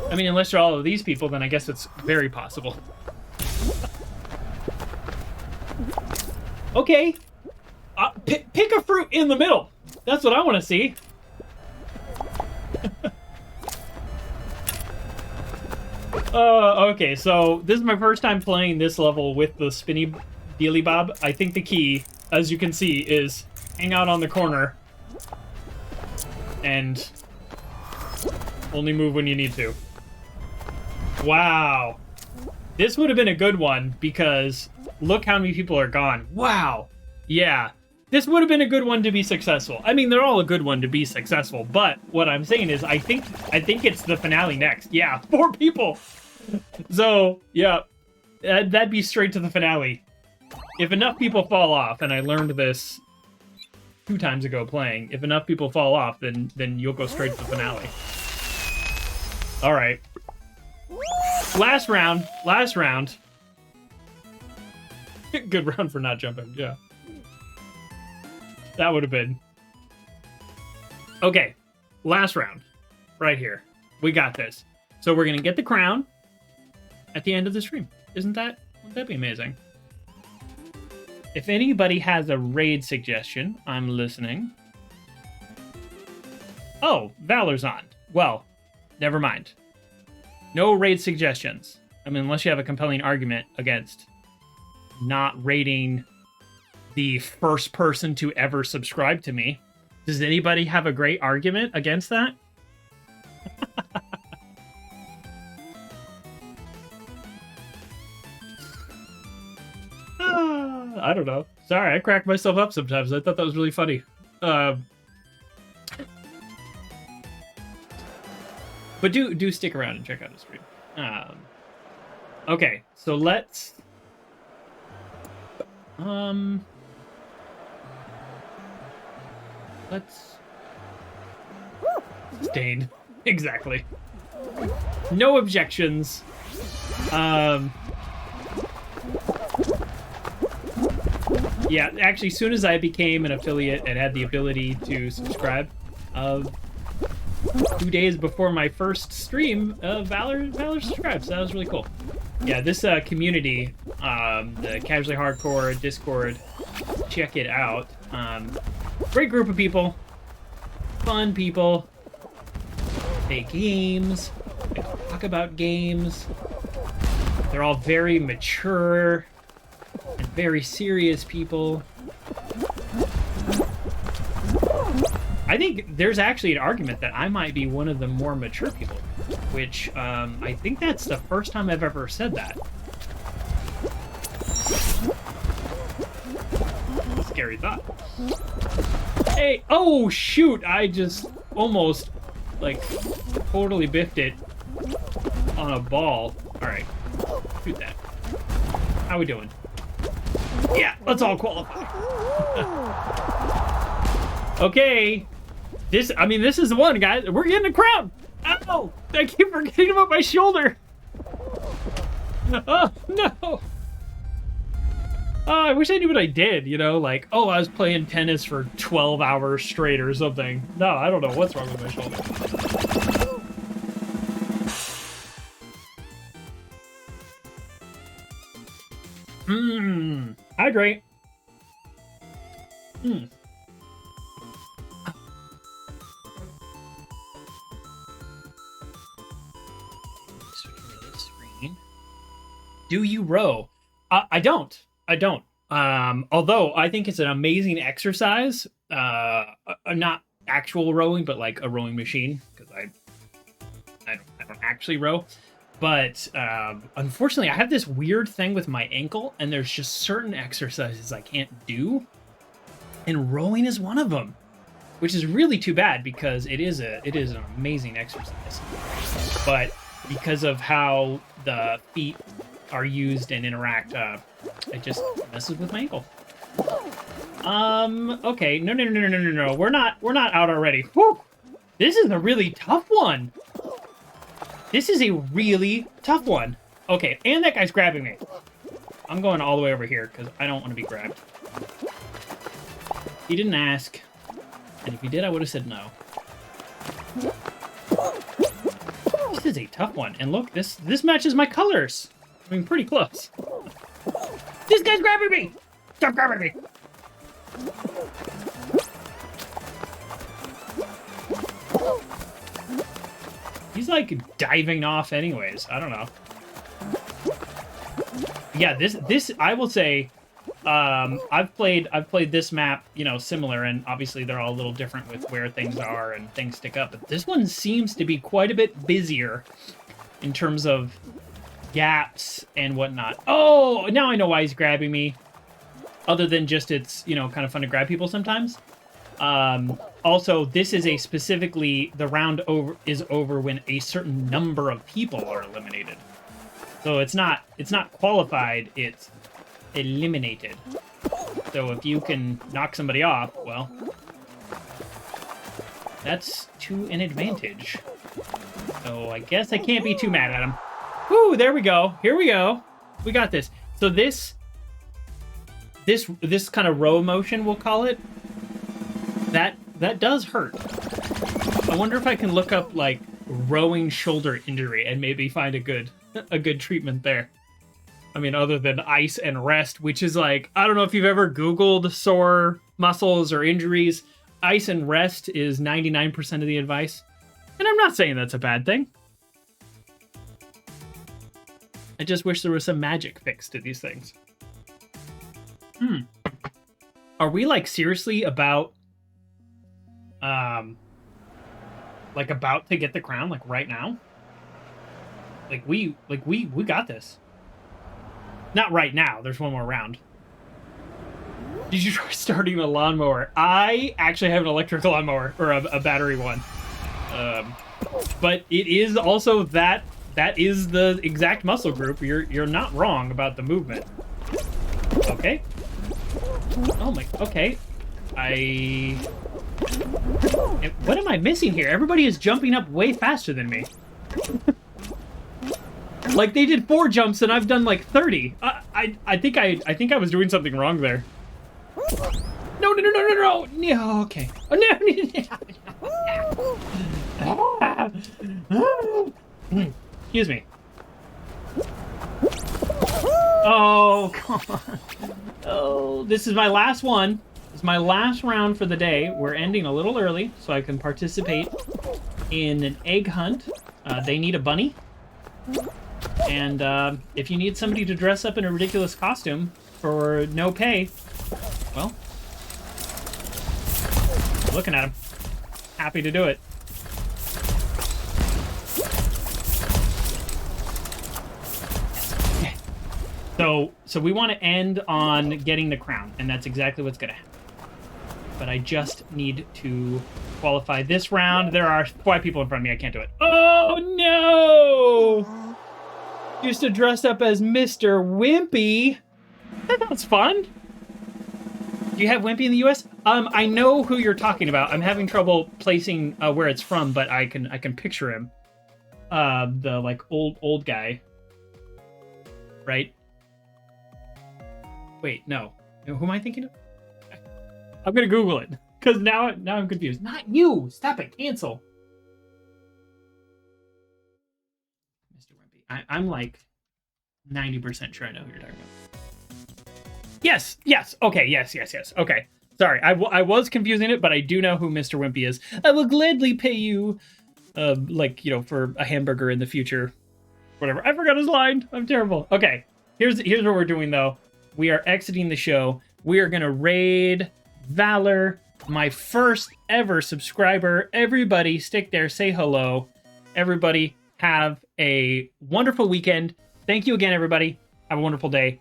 I mean, unless you're all of these people, then I guess it's very possible. Okay. Pick a fruit in the middle. That's what I want to see. Okay, so this is my first time playing this level with the spinny dealy bob. I think the key, as you can see, is hang out on the corner and only move when you need to. Wow. This would have been a good one because look how many people are gone. Wow. Yeah. This would have been a good one to be successful. I mean, they're all a good one to be successful, but what I'm saying is I think it's the finale next. Yeah, 4 people. So, yeah, that'd be straight to the finale. If enough people fall off, and I learned this 2 times ago playing, if enough people fall off, then you'll go straight to the finale. All right. Last round. Good round for not jumping, yeah. That would have been. Okay, last round. Right here. We got this. So we're going to get the crown at the end of the stream. Wouldn't that be amazing? If anybody has a raid suggestion, I'm listening. Oh, Valor's on. Well, never mind. No raid suggestions. I mean, unless you have a compelling argument against not raiding the first person to ever subscribe to me. Does anybody have a great argument against that? I don't know. Sorry, I crack myself up sometimes. I thought that was really funny. But do stick around and check out the stream. Okay, so let's... Let's... Stained. Exactly. No objections. Yeah, actually, as soon as I became an affiliate and had the ability to subscribe, 2 days before my first stream, Valor subscribed, so that was really cool. Yeah, this community, the Casually Hardcore Discord, check it out. Great group of people, fun people, play games, they talk about games. They're all very mature and very serious people. I think there's actually an argument that I might be one of the more mature people, which I think that's the first time I've ever said that. Scary thought. Hey, oh shoot, I just almost, like, totally biffed it on a ball. Alright, shoot that. How we doing? Yeah, let's all qualify. Okay. This is the one, guys. We're getting a crown. Ow! I keep forgetting about my shoulder. Oh, no. Oh, I wish I knew what I did, you know? Like, oh, I was playing tennis for 12 hours straight or something. No, I don't know what's wrong with my shoulder. Hydrate. Hmm. Switch over to this screen. Do you row? I don't. I don't. Although I think it's an amazing exercise. Not actual rowing, but like a rowing machine, because I don't actually row. But unfortunately, I have this weird thing with my ankle, and there's just certain exercises I can't do, and rowing is one of them, which is really too bad because it is an amazing exercise. But because of how the feet are used and interact, it just messes with my ankle. Okay, no. We're not out already. Whew! This is a really tough one. This is a really tough one. Okay, and that guy's grabbing me. I'm going all the way over here because I don't want to be grabbed. He didn't ask, and if he did, I would have said no. This is a tough one, and look, this matches my colors. I mean, pretty close. This guy's grabbing me! Stop grabbing me! He's like diving off anyways. I don't know. Yeah, this I will say, I've played this map, you know, similar, and obviously they're all a little different with where things are and things stick up, but this one seems to be quite a bit busier in terms of gaps and whatnot. Oh, now I know why he's grabbing me. Other than just it's, you know, kind of fun to grab people sometimes. Also, this is a specifically, the round is over when a certain number of people are eliminated. So it's not qualified, it's eliminated. So if you can knock somebody off, well, that's to an advantage. So I guess I can't be too mad at him. Woo, there we go. Here we go. We got this. So this kind of row motion, we'll call it, that does hurt. I wonder if I can look up like rowing shoulder injury and maybe find a good treatment there. I mean, other than ice and rest, which is like, I don't know if you've ever Googled sore muscles or injuries. Ice and rest is 99% of the advice. And I'm not saying that's a bad thing. I just wish there was some magic fix to these things. Are we like seriously about about to get the crown like right now? Like we got this. Not right now. There's one more round. Did you try starting a lawnmower? I actually have an electric lawnmower or a battery one. But it is also that is the exact muscle group. You're not wrong about the movement. Okay. Oh my, okay. What am I missing here? Everybody is jumping up way faster than me. Like they did 4 jumps and I've done like 30. I think I was doing something wrong there. No. No, okay. Oh, no. Excuse me. Oh, come on. Oh, this is my last one. It's my last round for the day. We're ending a little early, so I can participate in an egg hunt. They need a bunny. And if you need somebody to dress up in a ridiculous costume for no pay, well, looking at him. Happy to do it. So we want to end on getting the crown, and that's exactly what's going to happen. But I just need to qualify this round. There are 5 people in front of me. I can't do it. Oh, no! Used to dress up as Mr. Wimpy. That sounds fun. Do you have Wimpy in the U.S.? I know who you're talking about. I'm having trouble placing where it's from, but I can picture him. The like old guy, right? Wait, no. Who am I thinking of? I'm gonna Google it because now I'm confused. Not you. Stop it. Cancel. Mr. Wimpy. I'm like 90% sure I know who you're talking Yes, yes. Okay, yes. Okay. Sorry, I was confusing it, but I do know who Mr. Wimpy is. I will gladly pay you, like, for a hamburger in the future. Whatever. I forgot his line. I'm terrible. Okay, here's what we're doing, though. We are exiting the show. We are going to raid Valor, my first ever subscriber. Everybody, stick there, say hello. Everybody, have a wonderful weekend. Thank you again, everybody. Have a wonderful day.